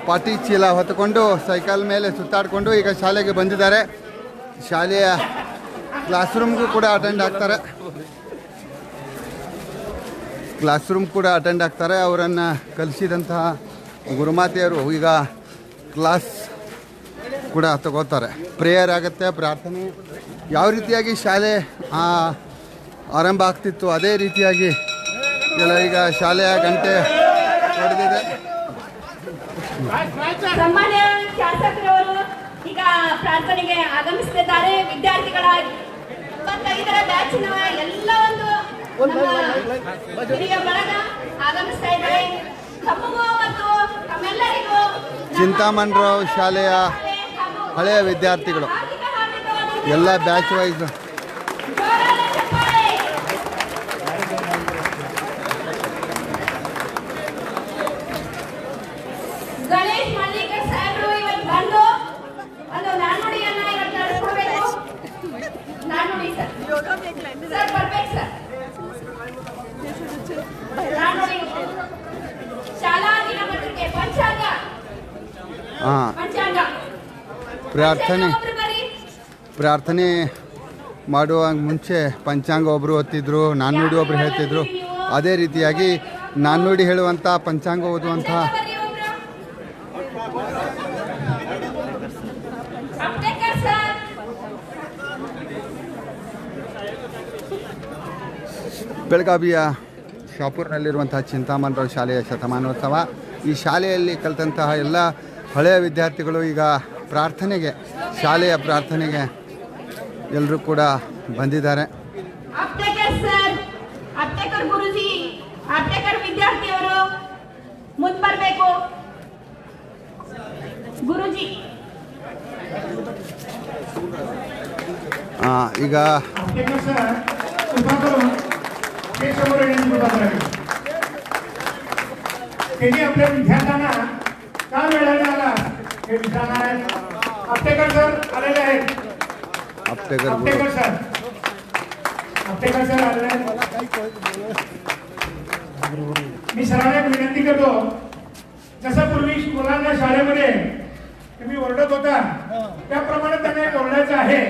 ಪಾಟಿ ಚೀಲ ಹೊತ್ತುಕೊಂಡು ಸೈಕಲ್ ಮೇಲೆ ಸುತ್ತಾಡಿಕೊಂಡು ಈಗ ಶಾಲೆಗೆ ಬಂದಿದ್ದಾರೆ. ಶಾಲೆಯ ಕ್ಲಾಸ್ ರೂಮ್ಗೂ ಕೂಡ ಅಟೆಂಡ್ ಆಗ್ತಾರೆ. ಅವರನ್ನು ಕಲಿಸಿದಂತಹ ಗುರುಮಾತೆಯರು ಈಗ ಕ್ಲಾಸ್ ಕೂಡ ತಗೋತಾರೆ. ಪ್ರೇಯರ್ ಆಗುತ್ತೆ, ಪ್ರಾರ್ಥನೆ. ಯಾವ ರೀತಿಯಾಗಿ ಶಾಲೆ ಆರಂಭ ಆಗ್ತಿತ್ತು ಅದೇ ರೀತಿಯಾಗಿ ಎಲ್ಲ ಈಗ ಶಾಲೆಯ ಗಂಟೆ ಹೊಡೆದಿದೆ. ಸನ್ಮಾನ್ಯ ಶಾಸಕರವರು ಈಗ ಪ್ರಾರ್ಥನೆಗೆ ಆಗಮಿಸುತ್ತಿದ್ದಾರೆ. ವಿದ್ಯಾರ್ಥಿಗಳ 25ರ ಬ್ಯಾಚಿನ ಎಲ್ಲ ಒಂದು ಹಿರಿಯ ಬಳಗ ಆಗಮಿಸ್ತಾ ಇದ್ದಾರೆ. ತಮಗೂ ಮತ್ತು ತಮ್ಮೆಲ್ಲರಿಗೂ ಚಿಂತಾಮಣರಾವ್ ಶಾಲೆಯ ಹಳೆಯ ವಿದ್ಯಾರ್ಥಿಗಳು ಎಲ್ಲ ಬ್ಯಾಚ್ ವೈಸ್ ಪ್ರಾರ್ಥನೆ ಮಾಡುವ ಮುಂಚೆ ಪಂಚಾಂಗ ಒಬ್ಬರು ಓದ್ತಿದ್ರು, ನಾಣ್ಣುಡಿ ಒಬ್ಬರು ಹೇಳ್ತಿದ್ರು. ಅದೇ ರೀತಿಯಾಗಿ ನಾಣ್ಣುಡಿ ಹೇಳುವಂಥ ಪಂಚಾಂಗ ಓದುವಂಥ ಬೆಳಗಾವಿಯ ಶಾಪುರ್ನಲ್ಲಿರುವಂತಹ ಚಿಂತಾಮಣರಾವ್ ಶಾಲೆಯ ಶತಮಾನೋತ್ಸವ. ಈ ಶಾಲೆಯಲ್ಲಿ ಕಲಿತಂತಹ ಎಲ್ಲ ಹಳೆಯ ವಿದ್ಯಾರ್ಥಿಗಳು ಈಗ ಪ್ರಾರ್ಥನೆಗೆ, ಶಾಲೆಯ ಪ್ರಾರ್ಥನೆಗೆ ಎಲ್ಲರೂ ಕೂಡ ಬಂದಿದ್ದಾರೆ. ವಿದ್ಯಾರ್ಥಿಯವರು ಮುಂದೆ ಬರಬೇಕು. ಗುರುಜಿ ಈಗ आपल्या विद्यार्थ्यांना का मिळाले आला हे विचारणार आहेत. आपटेकर सर आलेले आहेत. आपटेकर सर आलेले आहेत. मी सरांना विनंती करतो, जसं पूर्वी मुलांना शाळेमध्ये तुम्ही ओरडत होता त्याप्रमाणे त्यांना ओरडायचं आहे.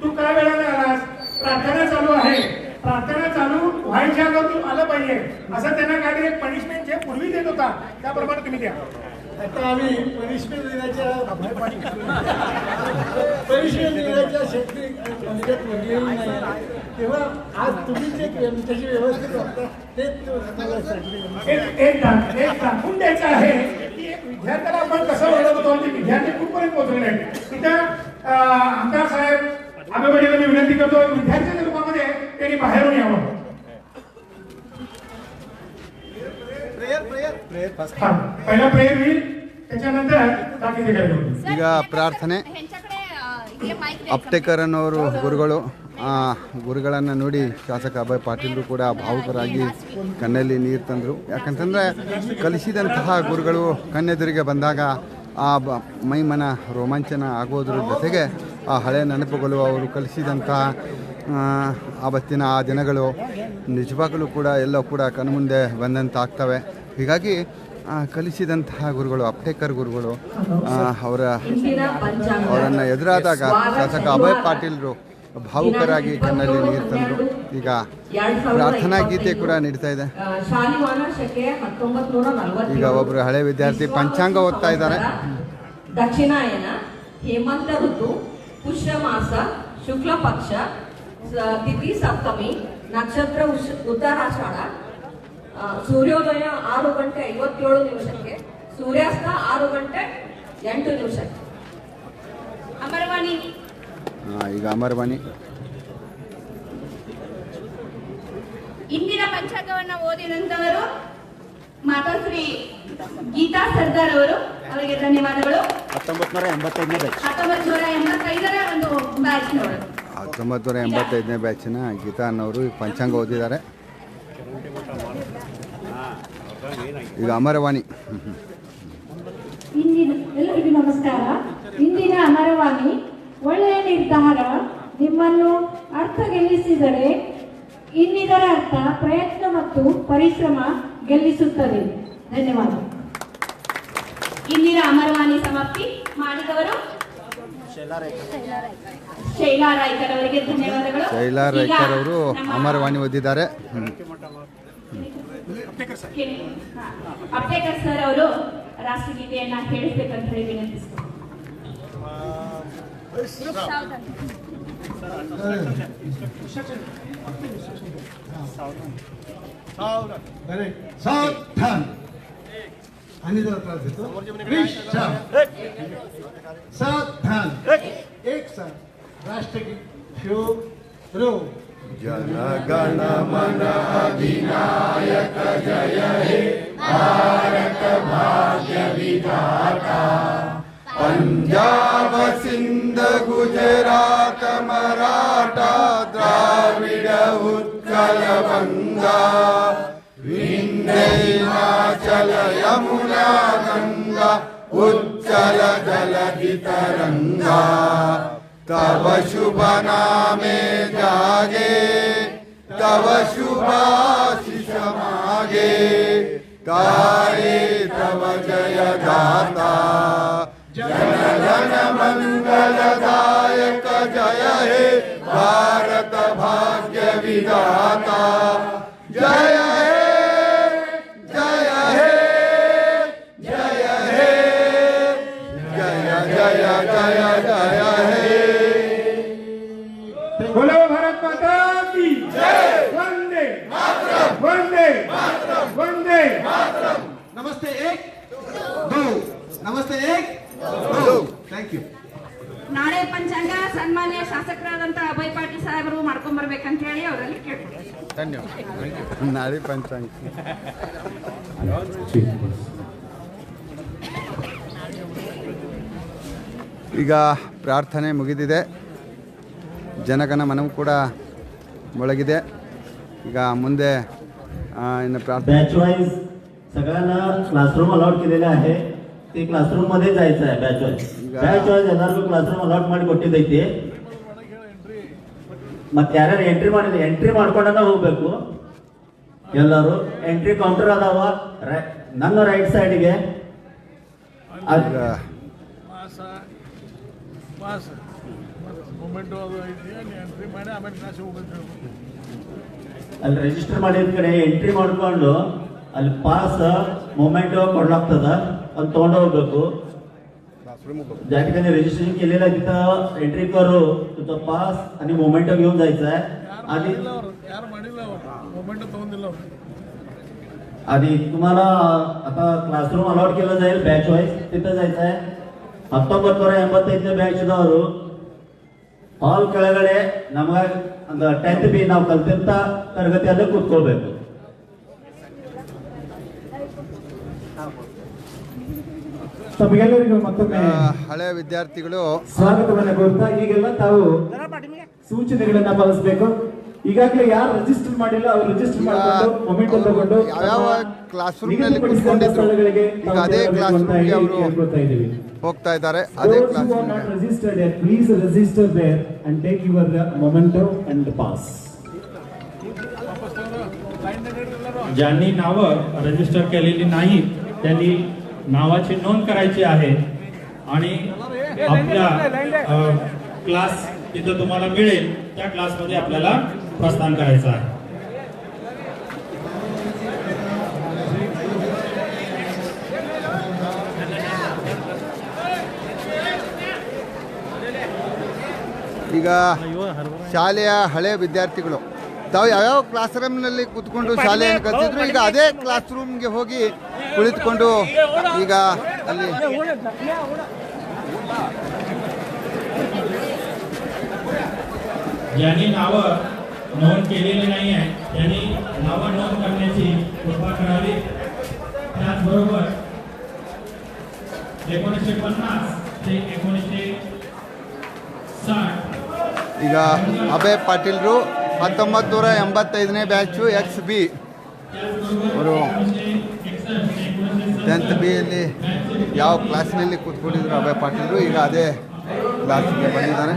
तू का वेळाने आलास, प्रार्थना चालू आहे, प्रार्थना चालू व्हायच्या अगोदर तू आलं पाहिजे असं त्यांना काहीतरी एक पनिशमेंट जे पूर्वी देत होता त्याप्रमाणे तुम्ही द्या. आता आम्ही पनिशमेंट देण्याच्या शक्ती आमच्यात उरलेली नाही. तेव्हा आज तुम्ही जे त्याची व्यवस्थित करता तेच एक दाखवून द्यायचं आहे की एक विद्यार्थ्याला आपण कसं ओरडत होतो आणि विद्यार्थी कुठपर्यंत पोहोचलेले आहेत. तिथं आमदार साहेब आंबेवाडीला मी विनंती करतो, विद्यार्थ्यांच्या रूपामध्ये त्यांनी बाहेरून यावं. पहिला प्रेयर होईल, त्याच्यानंतर बाकीचे काय होईल. ಈಗ ಪ್ರಾರ್ಥನೆ. ಅಪ್ಟೇಕರ್ ಅನ್ನೋರು ಗುರುಗಳನ್ನು ನೋಡಿ ಶಾಸಕ ಅಭಯ್ ಪಾಟೀಲರು ಕೂಡ ಭಾವುಕರಾಗಿ ಕಣ್ಣಲ್ಲಿ ನೀರು ತಂದರು. ಯಾಕಂತಂದರೆ ಕಲಿಸಿದಂತಹ ಗುರುಗಳು ಕಣ್ಣೆದುರಿಗೆ ಬಂದಾಗ ಆ ಮೈಮನ ರೋಮಾಂಚನ ಆಗೋದ್ರ ಜೊತೆಗೆ ಆ ಹಳೆಯ ನೆನಪುಗಳು, ಅವರು ಕಲಿಸಿದಂಥ ಆವತ್ತಿನ ಆ ದಿನಗಳು ನಿಜವಾಗಲೂ ಕೂಡ ಎಲ್ಲ ಕೂಡ ಕಣ್ಮುಂದೆ ಬಂದಂತಾಗ್ತವೆ. ಹೀಗಾಗಿ ಕಲಿಸಿದಂತಹ ಗುರುಗಳು, ಅಪ್ಟೇಕರ್ ಗುರುಗಳು ಅವರನ್ನು ಎದುರಾದಾಗ ಶಾಸಕ ಅಭಯ್ ಪಾಟೀಲರು ಭಾವುಕರಾಗಿ ಕಣ್ಣಲ್ಲಿ ನೀರು ತಂದರು. ಈಗ ಪ್ರಾರ್ಥನಾ ಗೀತೆ ಕೂಡ ನಡೀತಾ ಇದೆ. ಈಗ ಒಬ್ಬರು ಹಳೆ ವಿದ್ಯಾರ್ಥಿ ಪಂಚಾಂಗ ಓದ್ತಾ ಇದ್ದಾರೆ. ದಕ್ಷಿಣಾಯನ, ಹೇಮಂತ ಋತು, ಪುಷ್ಯ ಮಾಸ, ಶುಕ್ಲ ಪಕ್ಷ, ತಿಥಿ ಸಪ್ತಮಿ, ನಕ್ಷತ್ರ ಉತ್ತರಾಷಾಢ, ಸೂರ್ಯೋದಯ 6:57 ಸೂರ್ಯಾಸ್ತ 6:08. ಅಮರವಾಣಿ. ಈಗ ಅಮರವಾಣಿ. ಇಂದಿನ ಪಂಚಾಂಗವನ್ನು ಓದಿದಂತವರು ಮಾತಾಶ್ರೀ ಗೀತಾ ಸರ್ದಾರ್ ಅವರು, ಅವರಿಗೆ ಧನ್ಯವಾದಗಳು. 1985ರ ಒಂದು ಬ್ಯಾಚ್ನವರು, 1985ನೇ ಬ್ಯಾಚಿನ ಗೀತಾ ಅನ್ನೋರು ಈಗ ಪಂಚಾಂಗ ಓದಿದ್ದಾರೆ. ಈಗ ಅಮರವಾಣಿ. ಎಲ್ಲರಿಗೂ ನಮಸ್ಕಾರ. ಇಂದಿನ ಅಮರವಾಣಿ, ಒಳ್ಳೆಯ ನಿರ್ಧಾರ ನಿಮ್ಮನ್ನು ಅರ್ಥ ಗೆಲ್ಲಿಸಿದರೆ ಇನ್ನಿದರ ಅರ್ಥ ಪ್ರಯತ್ನ ಮತ್ತು ಪರಿಶ್ರಮ ಗೆಲ್ಲಿಸುತ್ತದೆ. ಧನ್ಯವಾದ. ಇಂದಿನ ಅಮರವಾಣಿ ಸಮಾಪ್ತಿ ಮಾಡಿದವರು ಶೈಲಾ ರಾಯ್ಕರ್ ಅವರಿಗೆ ಧನ್ಯವಾದಗಳು. ಶೈಲಾ ರಾಯ್ಕರ್ ಅವರು ಅಮರವಾಣಿ ಓದಿದ್ದಾರೆ. ಅಪ್ಟೇಕರ್ ಸರ್ ಅವರು ರಾಷ್ಟ್ರಗೀತೆಯನ್ನ ಹೇಳಿಸ್ಬೇಕಂತ ಹೇಳಿ ವಿನಂತಿಸ್ತಾರೆ. सावधान आणि जरा त्रास देतो. सावधान. एक साथ राष्ट्रगीत शुरू. जनगण मन अधिनायक जय हे भारत भाग्य विधाता. पंजाब सिंध गुजरात मराठा द्राविड उत्कल गंगा. विंध्य हिमाचल यमुना गंगा उज्जल जलधि तरंगा. तव शुभ नामे जागे तव शुभाशिष मागे. तारे तव जय गाता जन मंगलदायक जय हे भारत भाग्य विधाता जय हे जय हे जय हे जय जय जय जय हे। बोलो भारत माता की जय। वंदे मातरम वंदे मातरम वंदे मातरम। ನಮಸ್ತೆ ಏಕ್ ದೋ ನಮಸ್ತೆ ಏಕ್ ದೋ ಥ್ಯಾಂಕ್ ಯು. ನಾಳೆ ಪಂಚಾಂಗ ಸನ್ಮಾನ್ಯ ಶಾಸಕರಾದಂತ ಅಭಯ್ ಪಾಟೀಲ್ ಸಾಹೇಬರು ಮಾಡ್ಕೊಂಡ್ ಬರ್ಬೇಕಂತ ಹೇಳಿ ಅವರಲ್ಲಿ ಕೇಳ್ಕೊಳ್ತೀನಿ. ಧನ್ಯವಾದ. ನಾಳೆ ಪಂಚಾಂಗ ಈಗ ಪ್ರಾರ್ಥನೆ ಮುಗಿದಿದೆ, ಜನಗಣ ಮನವು ಕೂಡ ಮೊಳಗಿದೆ. ಈಗ ಮುಂದೆ ಇನ್ನು ಪ್ರಾರ್ಥನೆ बॅच वाईज सगळ्यांना क्लासरूम अलॉट केलेले आहे. ते क्लासरूम मध्ये जायचं आहे. बॅच वाईज ಎಲ್ಲರಿಗೂ ಕ್ಲಾಸ್ರೂಮ್ ಅಲಾಟ್ ಮಾಡಿ ಕೊಟ್ಟಿದ್ದೈತಿ. ಮತ್ತೆ ಯಾರ್ಯಾರು ಎಂಟ್ರಿ ಮಾಡ್ಕೊಂಡಾಗ ಹೋಗ್ಬೇಕು. ಎಲ್ಲರೂ ಎಂಟ್ರಿ ಕೌಂಟರ್ ಅದಾವ ನನ್ನ ರೈಟ್ ಸೈಡ್ಗೆ. ಈಗ ಪಾಸ್ ಮೂಮೆಂಟು ಅದು ಐತಿ, ಎಂಟ್ರಿ ಮಾಡಿ ಆಮೇಲೆ ಕ್ಲಾಸಿಗೆ ಹೋಗ್ಬೇಕು. ಅಲ್ಲಿ ರಿಜಿಸ್ಟರ್ ಮಾಡಿದ ಕಡೆ ಎಂಟ್ರಿ ಮಾಡ್ಕೊಂಡು ಅಲ್ಲಿ पास मोमेंट ಕೊಡ್ಲಾಗ್ತದ, ಅದು तोंड होगಬೇಕು. ज्या ठिकाणी रजिस्ट्रेशन केलेलं आहे तिथं एंट्री करू तुझं पास आणि मोमेंट घेऊन जायचं आहे. आणि ಯಾರು ಮಾಡಿಲ್ಲ ಅವರು ಮೂಮೆಂಟ್ ತಗೊಂಡಿಲ್ಲ ಅವರು. आणि तुम्हाला आता क्लासरूम अलॉट केलं जाईल बॅच वाईज, तिथं जायचं आहे. 1985 ಬ್ಯಾಚ್ದವರು ಹಾಲ್ ಕೆಳಗಡೆ ನಮಗೆ 10th ಬಿ ನಾವು ಕಲ್ತಿಂತ ತರಗತಿಯಲ್ಲಿ ಕೂತ್ಕೊಳ್ಬೇಕು. ತಮಗೆಲ್ಲರಿಗೂ ಮತ್ತೊಮ್ಮೆ ಹಳೆಯ ವಿದ್ಯಾರ್ಥಿಗಳು ಸ್ವಾಗತವನ್ನು ಕೋರ್ತಾ ಈಗೆಲ್ಲ ತಾವು ಸೂಚನೆಗಳನ್ನ ಪಾಲಿಸಬೇಕು. ಈಗಾಗಲೇ ಯಾರು ರಿಜಿಸ್ಟರ್ ಮಾಡಿಲ್ಲ ಅವರು ರಿಜಿಸ್ಟರ್ ಮಾಡಿಕೊಂಡು ಮೊಮೆಂಟ್ ತಗೊಂಡು ಯಾವ ಕ್ಲಾಸ್ ರೂಮ್ ನಲ್ಲಿ ಕೂತ್ಕೊಂಡಿದ್ರು ಈಗ ಅದೇ ಕ್ಲಾಸ್ ರೂಮ್ಗೆ ಅವರು ಹೋಗ್ತಾ ಇದ್ದಾರೆ. ಅದೇ class room registered please register there and take your memento and pass. ज्यांनी नावं रजिस्टर केलेली नाही त्यांनी नावाची नोंद करायची आहे आणि आपल्या क्लास तिथं तुम्हाला मिळेल त्या क्लासमध्ये आपल्याला प्रस्थान करायचं आहे. ಈಗ ಶಾಲೆಯ ಹಳೆಯ ವಿದ್ಯಾರ್ಥಿಗಳು ತಾವು ಯಾವ್ಯಾವ ಕ್ಲಾಸ್ ರೂಮ್ನಲ್ಲಿ ಕೂತ್ಕೊಂಡು ಶಾಲೆಯನ್ನು ಕಲಿತಿದ್ರು ಈಗ ಅದೇ ಕ್ಲಾಸ್ ರೂಮ್ಗೆ ಹೋಗಿ ಕುಳಿತುಕೊಂಡು ಈಗ ಅಲ್ಲಿ ज्यांनी नावं नोंद केलेली नाही आहे त्यांनी नावं नोंद करण्याची कृपा करावी. त्याचबरोबर 1950 ते 1960 ಈಗ ಅಭಯ್ ಪಾಟೀಲ್ರು 1985ನೇ ಬ್ಯಾಚು XB ಅವರು 10th B ಯಲ್ಲಿ ಯಾವ ಕ್ಲಾಸ್ನಲ್ಲಿ ಕೂತ್ಕೊಂಡಿದ್ರು ಅಭಯ್ ಪಾಟೀಲ್ರು ಈಗ ಅದೇ ಕ್ಲಾಸ್ಗೆ ಬಂದಿದ್ದಾರೆ.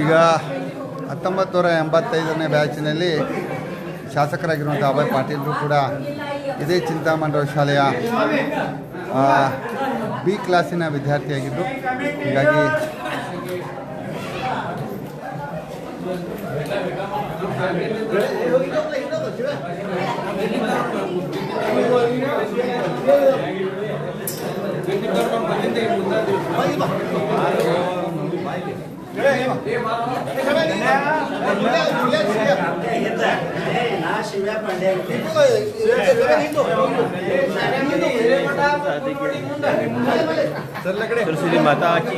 ಈಗ 1985ನೇ ಬ್ಯಾಚಿನಲ್ಲಿ ಶಾಸಕರಾಗಿರುವಂಥ ಅಭಯ್ ಪಾಟೀಲ್ರು ಕೂಡ ಇದೇ ಚಿಂತಾಮಣಿ ಶಾಲೆಯ B ಕ್ಲಾಸಿನ ವಿದ್ಯಾರ್ಥಿಯಾಗಿದ್ದರು. ಹೀಗಾಗಿ शिव्या पांड्या सरस्वती माता की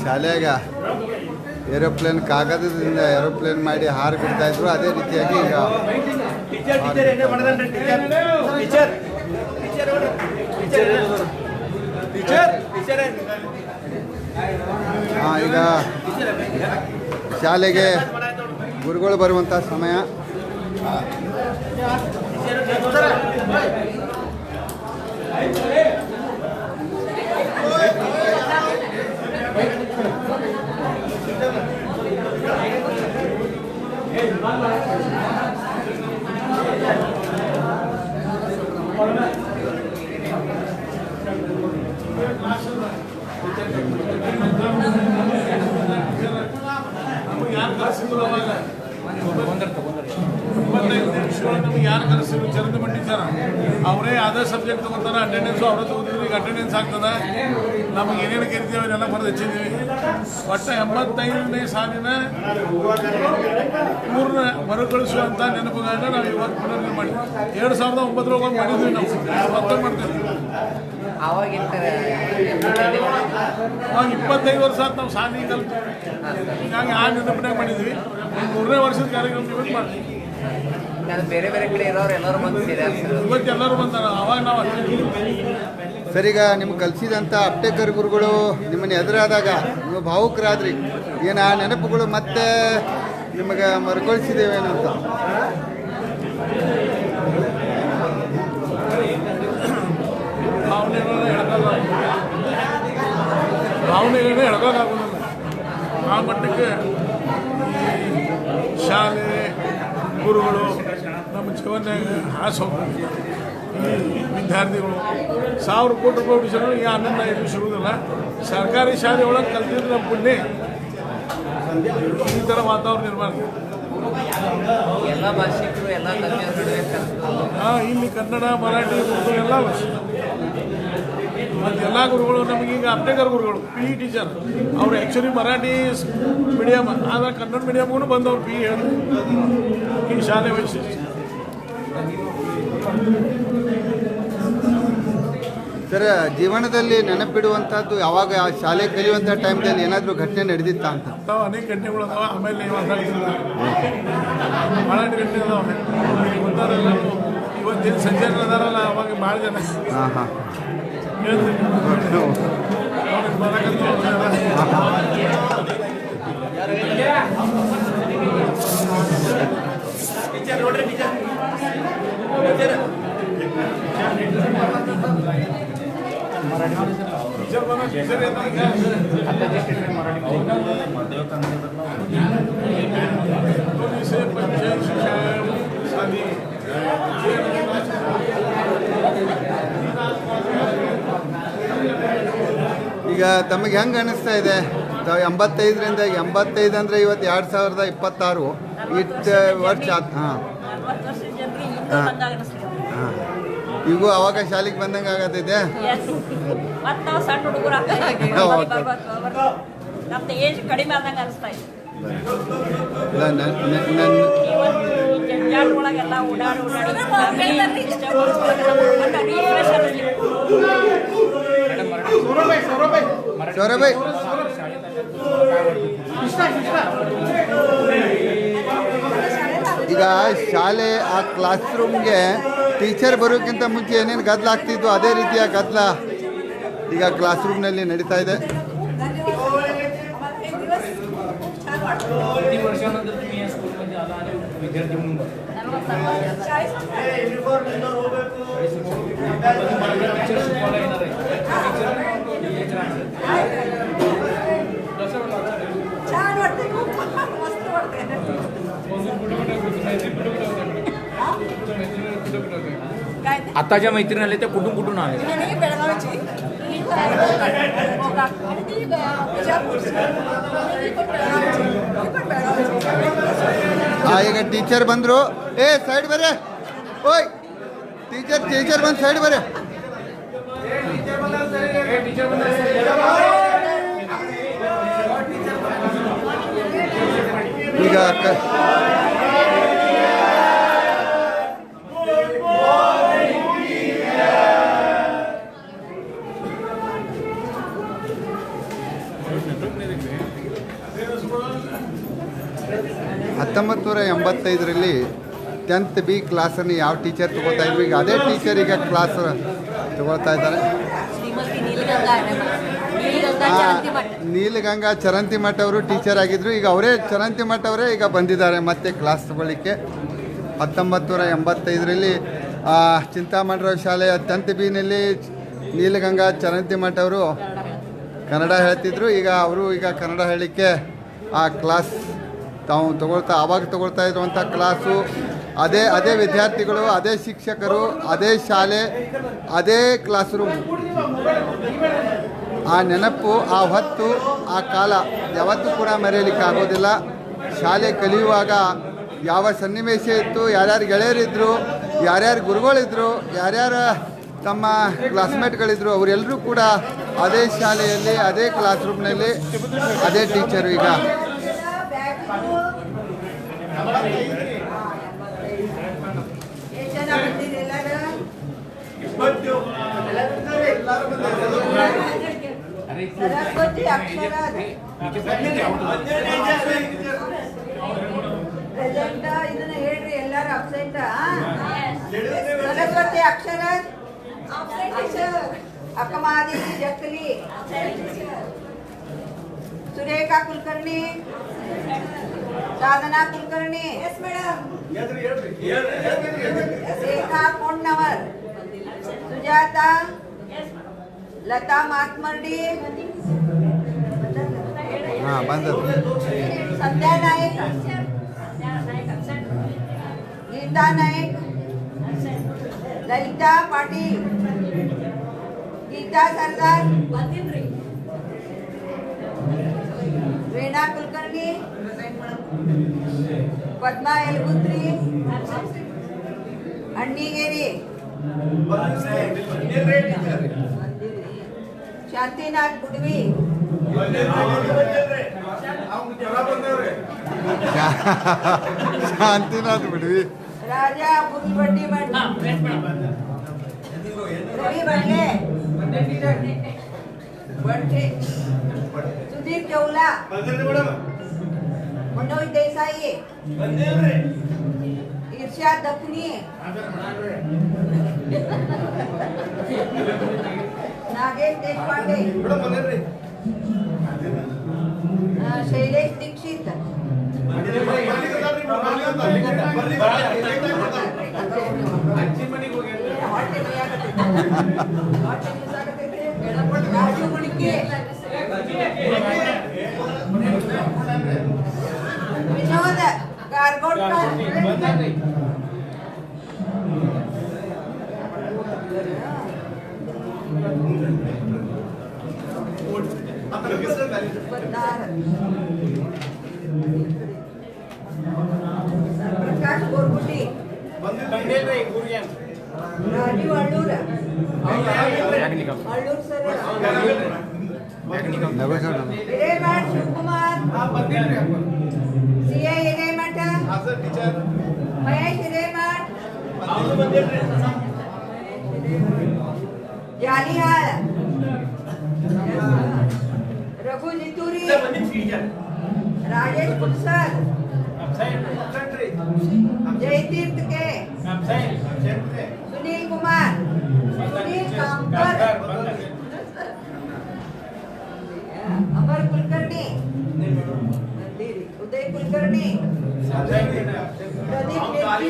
ಶಾಲೆಯಾಗ ಏರೋಪ್ಲೇನ್ ಕಾಗದದಿಂದ ಏರೋಪ್ಲೇನ್ ಮಾಡಿ ಹಾರು ಬಿಡ್ತಾ ಇದ್ರು. ಅದೇ ರೀತಿಯಾಗಿ ಈಗ ಈಗ ಶಾಲೆಗೆ ಗುರುಗಳು ಬರುವಂಥ ಸಮಯ. ನಮಗೆ ಯಾರು ಕಲಿಸಿದ್ರು ಚರಂಡಿ ಮಂಡಿತಾರ ಅವರೇ ಅದೇ ಸಬ್ಜೆಕ್ಟ್ ತಗೋತಾರ. ಅಟೆಂಡೆನ್ಸು ಅವರೇ ತಗೋತಿದ್ರು. ಈಗ ಅಟೆಂಡೆನ್ಸ್ ಆಗ್ತದೆ. ನಮಗೆ ಏನೇನು ಕರಿತೀವಿ ಅವನ್ನೆಲ್ಲ ಬರೆದು ಹಚ್ಚಿದ್ದೀವಿ. ಒಟ್ಟು 85ನೇ ಸಾಲಿನ 3ನೇ ಮರುಕಳಿಸುವಂಥ ನೆನಪುಗಳನ್ನ ನಾವು ಇವತ್ತು ಪುನರ್ ಮಾಡಿದ್ವಿ. 2009 ಮಾಡಿದ್ವಿ. ನಾವು ಮತ್ತೆ ಮಾಡ್ತೀವಿ. ಅವಾಗ 25 ವರ್ಷ ಆಯ್ತು ನಾವು ಸಾಲಿ ಕಲ್ತು. ಹೀಗಾಗಿ ಆ ನೆನಪಿನಾಗ ಮಾಡಿದ್ವಿ. 3ನೇ ವರ್ಷದ ಕಾರ್ಯಕ್ರಮ ಇವತ್ತು ಮಾಡ್ತೀವಿ. ಬೇರೆ ಬೇರೆ ಕಡೆ ಇರೋರು ಎಲ್ಲರೂ ಬಂದಿದ್ದೀರಾ? ಇವತ್ತು ಎಲ್ಲರೂ ಬಂದಾರ. ಅವಾಗ ನಾವು ಸರ್, ಈಗ ನಿಮ್ಗೆ ಕಲಿಸಿದಂಥ ಅಪ್ಟೇಕರ್ ಗುರುಗಳು ನಿಮ್ಮನ್ನು ಎದುರಾದಾಗ ನೀವು ಭಾವುಕರಾದ್ರಿ. ಏನು ಆ ನೆನಪುಗಳು ಮತ್ತೆ ನಿಮಗೆ ಮರುಕಳಿಸಿದ್ದೇವೇನೋ ಅಂತ? ಭಾವನೆಗಳನ್ನೇ ಹೇಳ್ಕೋಕ್ಕಾಗೋದಿಲ್ಲ. ಆ ಮಟ್ಟಕ್ಕೆ ಶಾಲೆ ಗುರುಗಳು ನಮ್ಮ ಜೀವನದಾಗ ಹಾಸು ಈ ವಿದ್ಯಾರ್ಥಿಗಳು 1000 ಕೋಟಿ ರೂಪಾಯಿ ಉಳಿಸಿದ್ರು ಈ ಆನಂದ ಎಲ್ಲಿ ಸಿಗುವುದಿಲ್ಲ. ಸರ್ಕಾರಿ ಶಾಲೆ ಒಳಗೆ ಕಲ್ತಿದ್ರೆ ನಮ್ಮ ಪುಣ್ಯ ಈ ಥರ ವಾತಾವರಣ ನಿರ್ಮಾಣ. ಎಲ್ಲ ಭಾಷಿಕರು ಎಲ್ಲ ಇಲ್ಲಿ ಕನ್ನಡ, ಮರಾಠಿ, ಉರ್ದು ಎಲ್ಲ ಭಾಷೆ. ಮತ್ತು ಎಲ್ಲ ಗುರುಗಳು ನಮಗೀಗ ಅಪ್ಟೇಕರ್ ಗುರುಗಳು PE ಟೀಚರ್ ಅವರು ಆ್ಯಕ್ಚುಲಿ ಮರಾಠಿ ಮೀಡಿಯಮ್ ಆದರೆ ಕನ್ನಡ ಮೀಡಿಯಮ್ಗೂ ಬಂದವ್ರು PE ಹೇಳಿದ್ರು. ಈ ಶಾಲೆ ವೈಶಿಷ್ಟ್ಯ. ಸರ್, ಜೀವನದಲ್ಲಿ ನೆನಪಿಡುವಂಥದ್ದು ಯಾವಾಗ ಶಾಲೆ ಕಲಿಯುವಂಥ ಟೈಮ್ದಲ್ಲಿ ಏನಾದರೂ ಘಟನೆ ನಡೆದಿತ್ತಾ ಅಂತ? ಅನೇಕ ಘಟನೆಗಳು ಅದಾವ. ಆಮೇಲೆ ನೀವು ಮರಾಠಿ ಘಟನೆ ಅದಾವ. ಗೊತ್ತಾರಲ್ಲ, ಇವತ್ತೇನು ಸಂಚಾರ ಅದಾರಲ್ಲ ಅವಾಗ ಭಾಳ ಜನ ಈಗ ತಮಗೆ ಹೆಂಗೆ ಅನ್ನಿಸ್ತಾ ಇದೆ? 85ರಿಂದ 85 ಅಂದರೆ ಇವತ್ತು 2026 ಇಷ್ಟು ವರ್ಷ ಆಯ್ತು. ಹಾಂ ಹಾಂ ಈಗೂ ಅವಾಗ ಶಾಲೆಗೆ ಬಂದಂಗೆ ಆಗತ್ತೈತೆ. ಸಣ್ಣ ಹುಡುಗರು ನಮ್ದು ಏಜ್ ಕಡಿಮೆ ಆದಂಗೆ ಅನಿಸ್ತಾ ಇದೆ. ಒಳಗೆಲ್ಲ ಓಡಾಡಿ ಸೌರಭಾಯ್, ಈಗ ಶಾಲೆ ಆ ಕ್ಲಾಸ್ ರೂಮ್ಗೆ ಟೀಚರ್ ಬರೋಕ್ಕಿಂತ ಮುಂಚೆ ಏನೇನು ಗದ್ದಲ ಆಗ್ತಿದ್ವು ಅದೇ ರೀತಿಯ ಗದ್ದಲ ಈಗ ಕ್ಲಾಸ್ ರೂಮ್ನಲ್ಲಿ ನಡೀತಾ ಇದೆ. किती वर्षानंतर तुम्ही या स्कूलमध्ये आला आणि विद्यार्थी म्हणून बघता? टीचर शिकवायला येणार आहे. छान वाटते, खूप मस्त वाटते. काय ते? आता ज्या मैत्रिणी आले त्या कुठून कुठून आले? मी बेळगावची. ही बिजापूरची. ही पण बेळगावची. ಈಗ ಟೀಚರ್ ಬಂದರು. ಸೈಡ್ ಬರೇ. ಓಯ್ ಟೀಚರ್ ಬಂದು ಸೈಡ್ ಬರೇ. ಈಗ $1985 10th B ಕ್ಲಾಸನ್ನು ಯಾವ ಟೀಚರ್ ತೊಗೋತಾ ಇದ್ರು, ಈಗ ಅದೇ ಟೀಚರ್ ಈಗ ಕ್ಲಾಸ್ ತಗೊಳ್ತಾ ಇದ್ದಾರೆ. ನೀಲಗಂಗಾ ಚರಂತಿ ಮಠ ಅವರು ಟೀಚರ್ ಆಗಿದ್ರು. ಈಗ ಅವರೇ ಚರಂತಿ ಮಠ ಅವರೇ ಈಗ ಬಂದಿದ್ದಾರೆ ಮತ್ತೆ ಕ್ಲಾಸ್ ತಗೊಳ್ಳಿಕ್ಕೆ. 1985 ಚಿಂತಾಮಣಿರಾವ್ ಶಾಲೆಯ 10th B ನೀಲಗಂಗಾ ಚರಂತಿ ಮಠ ಅವರು ಕನ್ನಡ ಹೇಳ್ತಿದ್ರು. ಈಗ ಅವರು ಕನ್ನಡ ಹೇಳಲಿಕ್ಕೆ ಆ ಕ್ಲಾಸ್ ತಾವು ಆವಾಗ ತಗೊಳ್ತಾ ಇರುವಂಥ ಕ್ಲಾಸು ಅದೇ ವಿದ್ಯಾರ್ಥಿಗಳು, ಅದೇ ಶಿಕ್ಷಕರು, ಅದೇ ಶಾಲೆ, ಅದೇ ಕ್ಲಾಸ್ ರೂಮ್. ಆ ನೆನಪು, ಆ ಹೊತ್ತು, ಆ ಕಾಲ ಯಾವತ್ತೂ ಕೂಡ ಮರೆಯಲಿಕ್ಕೆ ಆಗೋದಿಲ್ಲ. ಶಾಲೆ ಕಲಿಯುವಾಗ ಯಾವ ಸನ್ನಿವೇಶ ಇತ್ತು, ಯಾರ್ಯಾರು ಗೆಳೆಯರಿದ್ದರು, ಯಾರ್ಯಾರು ಗುರುಗಳಿದ್ರು, ಯಾರ್ಯಾರ ತಮ್ಮ ಕ್ಲಾಸ್ಮೇಟ್ಗಳಿದ್ರು, ಅವರೆಲ್ಲರೂ ಕೂಡ ಅದೇ ಶಾಲೆಯಲ್ಲಿ, ಅದೇ ಕ್ಲಾಸ್ ರೂಮ್ನಲ್ಲಿ, ಅದೇ ಟೀಚರು. ಈಗ ಸರಸ್ವತಿ ಅಕ್ಷರ ಪ್ರೆಸೆಂಟ್ ಇದನ್ನ ಹೇಳ್ರಿ ಎಲ್ಲಾರು ಅಬ್ಸೆಂಟ್. ಸರಸ್ವತಿ ಅಕ್ಷರ ಅಕ್ಕಮಾದಿ ಜಕ್ಕಲಿ ಸುರೇಖಾ ಕುಲಕರ್ಣಿ ಸಾಧನಾ ಕುಲಕರ್ಣಿ ರೇಖಾ ಕೊಂಡ್ನವರ್ ಸುಜಾತಾ ಲತಾ ಮಾತ್ಮರ್ಡಿ ಸಂಧ್ಯಾ ನಾಯಕ್ ಗೀತಾ ನಾಯಕ್ ಲಲಿತಾ ಪಾಟೀಲ್ ಗೀತಾ ಸರ್ದಾರ್ ವೇಣಾ ಕುಲಕರ್ಣಿ ಪದ್ಮಾ ಯಲಗುತ್ರಿ ಅಣ್ಣಿಗೇರಿ ಶಾಂತಿನಾಥ್ ಗುಡ್ವಿ ಶಾಂತಿನಾಥ್ ಬಿಡ್ವಿ ರಾಜಾ ಬುಲ್ಬಡ್ಡಿ ರವಿ ಬಂಡೆ ಸುಧೀರ್ ಚೌಲಾ मनोज देसाई इर्शाद दफनी नागेश देशपांडे शैलेश दीक्षित राजू मुड़के विनोद गारगोडकर प्रकाश बोरगुड्डी राजीव अಳ್ಳೂर अಳ್ಳೂर सर ಹಿರೇಮಠ ಶಿವಕುಮಾರ್ ಸಿಎ ಹಿರೇಮಠ ಮಹೇಶ್ ಹಿರೇಮಠ ಜಾಲಿಹಾಳ ರಘು ಜಿತೂರಿ ರಾಜೇಶ್ ಕುಲ್ಸರ್ जयतीर्थ के सुनील कुमार सुनील कामकर अमर कुलकर्णी उदय कुलकर्णी, प्रदीप नेत्री,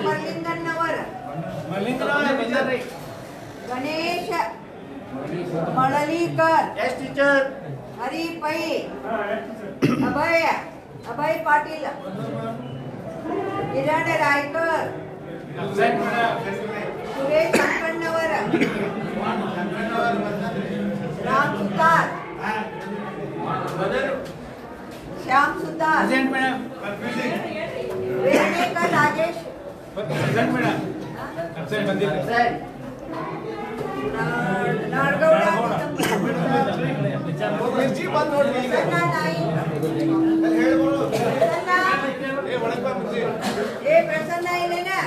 मलिंगण्णवर, गणेश मळलीकर, हरी पै, अभय पाटील, किरण रायकर, सुरेश अंकण्णवर, राम सुतार, श्याम सुतार, वेणेकर राजेश, नाडगौडा प्रसन्न इले ना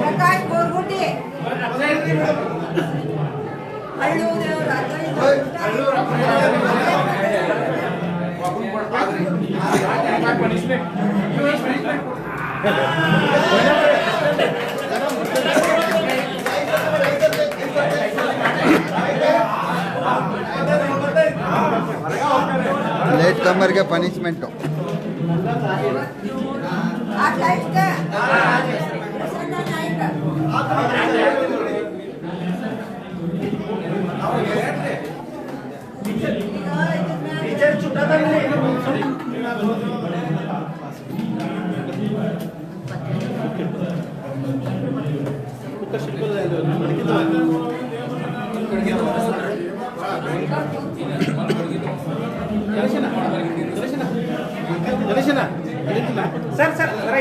प्रकाश बोरगुड्डे, ಲೇಟ್ ಕಮ್ಮರ್ಗೆ ಪನಿಷ್ಮೆಂಟು. सर सर जरा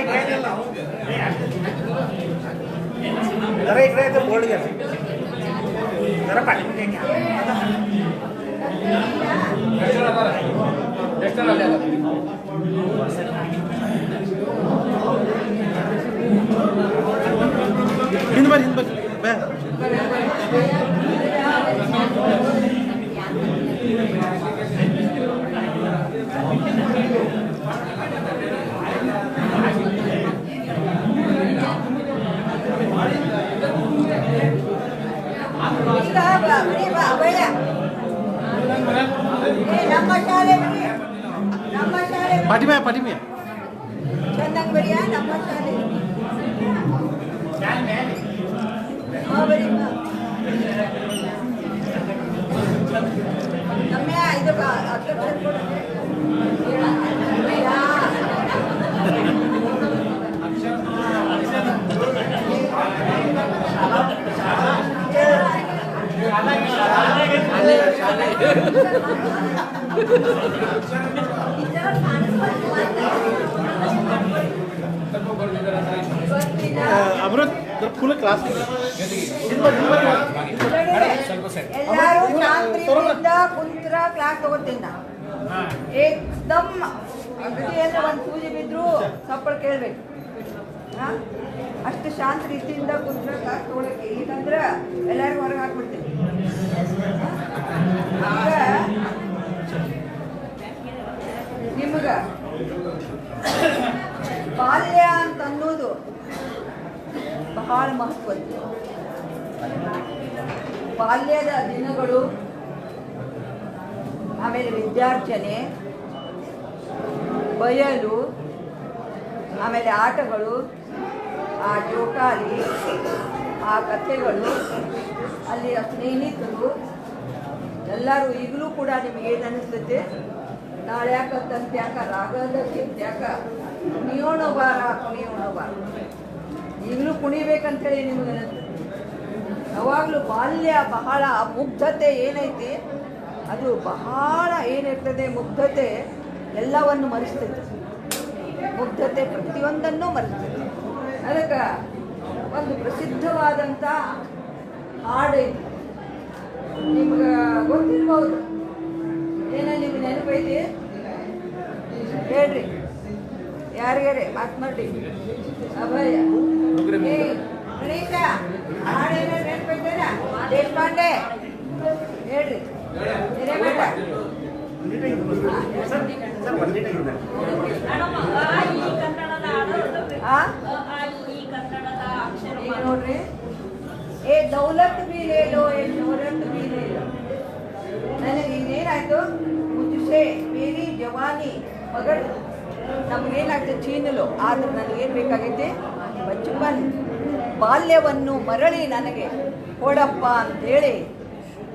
इकडे बोर्ड घ्या जरा पाठीमागे घ्या. पाठीमागे चंदन बढ़िया नंबर शाले नम्या इधर अमृत फुल क्लास ಎಲ್ಲರೂ ಶಾಂತಿಯಿಂದ ಕುಂತ್ರ ಕ್ಲಾಸ್ ತಗೋತಿದ್ದ ಏಕದಮ್ ಅಗದಿಯಲ್ಲಿ ಒಂದು ಸೂಜಿ ಬಿದ್ರು ಸಪ್ಪಳ ಕೇಳ್ಬೇಕು. ಅಷ್ಟು ಶಾಂತ ರೀತಿಯಿಂದ ಕುಂತ್ರ ಕ್ಲಾಸ್ ತಗೊಳಕ್ಕೆ, ಇಲ್ಲಂದ್ರೆ ಎಲ್ಲರಿಗೂ ಹೊರಗೆ ಹಾಕ್ಬಿಡ್ತೀವಿ. ನಿಮ್ಗ ಬಾಲ್ಯ ಅಂತ ಅನ್ನೋದು ಬಹಳ ಮಹತ್ವದ. ಬಾಲ್ಯದ ದಿನಗಳು, ಆಮೇಲೆ ವಿದ್ಯಾರ್ಚನೆ, ಬಯಲು, ಆಮೇಲೆ ಆಟಗಳು, ಆ ಜೋಕಾಲಿ, ಆ ಕಥೆಗಳು, ಅಲ್ಲಿಯ ಸ್ನೇಹಿತರು ಎಲ್ಲರೂ ಈಗಲೂ ಕೂಡ ನಿಮಗೆ ಏನು ಅನಿಸ್ತೈತೆ, ನಾಳೆ ಯಾಕಂತ್ಯಾಕ ರಾಗದ ಯಾಕ ಕುಣಿಯೋಣ ಬಾರ ಈಗಲೂ ಕುಣಿಬೇಕಂತೇಳಿ ನಿಮಗೆ ಅನಿಸ್ತದೆ. ಯಾವಾಗಲೂ ಬಾಲ್ಯ ಬಹಳ ಮುಗ್ಧತೆ ಏನೈತಿ ಅದು ಬಹಳ ಏನಿರ್ತದೆ, ಮುಗ್ಧತೆ ಎಲ್ಲವನ್ನು ಮರೆಸ್ತೈತೆ. ಮುಗ್ಧತೆ ಪ್ರತಿಯೊಂದನ್ನು ಮರೆಸ್ತೈತೆ. ಅದಕ್ಕೆ ಒಂದು ಪ್ರಸಿದ್ಧವಾದಂಥ ಹಾಡು ನಿಮ್ಗೆ ಗೊತ್ತಿರ್ಬೋದು. ಏನ ನಿಮ್ಗೆ ನೆನಪೈತಿ ಹೇಳ್ರಿ, ಯಾರಿಗಾರೆ ಮಾತನಾಡಿ. ಅಭಯ ಗಣೇಶ ಹಾಡೇನ ನೆನಪೈತೇನ? ದೇಶಪಾಂಡೆ ನೋಡ್ರಿ ಏ ದೌಲತ್ ಬಿ ಲೇಲೋ ಏ ಶೋಹರತ್ ಬಿ ಲೇಲೋ. ನನಗೆ ಇನ್ನೇನಾಯ್ತು ಮುಜಸೆ ಮೇರಿ ಜವಾನಿ ಮಗರ್ ನಮ್ಗೇನಾಗ್ತದೆ ಚೀನಲು, ಆದ್ರೆ ನನಗೇನು ಬೇಕಾಗೈತೆ ಬಚ್ಚಪನ್ ಬಾಲ್ಯವನ್ನು ಮರಳಿ ನನಗೆ ಕೊಡಪ್ಪ ಅಂತೇಳಿ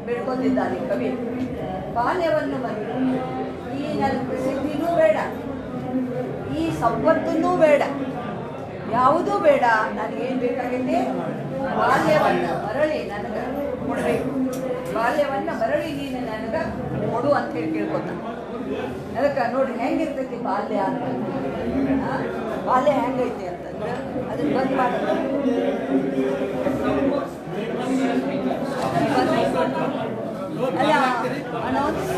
ಬೇಡ್ಕೊಂಡಿದ್ದಾನೆ ಕವಿ. ಬಾಲ್ಯವನ್ನು ಮರಳಿ, ಈ ನನ್ನ ಪ್ರಸಿದ್ಧಿನೂ ಬೇಡ, ಈ ಸಂಪತ್ತನ್ನೂ ಬೇಡ, ಯಾವುದೂ ಬೇಡ, ನನಗೇನು ಬೇಕಾಗೈತೆ ಬಾಲ್ಯವನ್ನು ಮರಳಿ ನನಗೆ ಕೊಡಬೇಕು. ಬಾಲ್ಯವನ್ನು ಮರಳಿ ನೀನು ನನಗೆ ಕೊಡು ಅಂತ ಹೇಳಿ ಕೇಳ್ಕೊತ. ಅದಕ್ಕೆ ನೋಡಿ ಹೆಂಗಿರ್ತೈತಿ ಬಾಲ್ಯ ಅಂತ, ಬಾಲ್ಯ ಹೆಂಗೈತಿ ಅಂತಂದ್ರೆ ಅದನ್ನ ಬಂದ್ ಮಾಡಿ ಅಲ್ಲ ಅನೌನ್ಸ್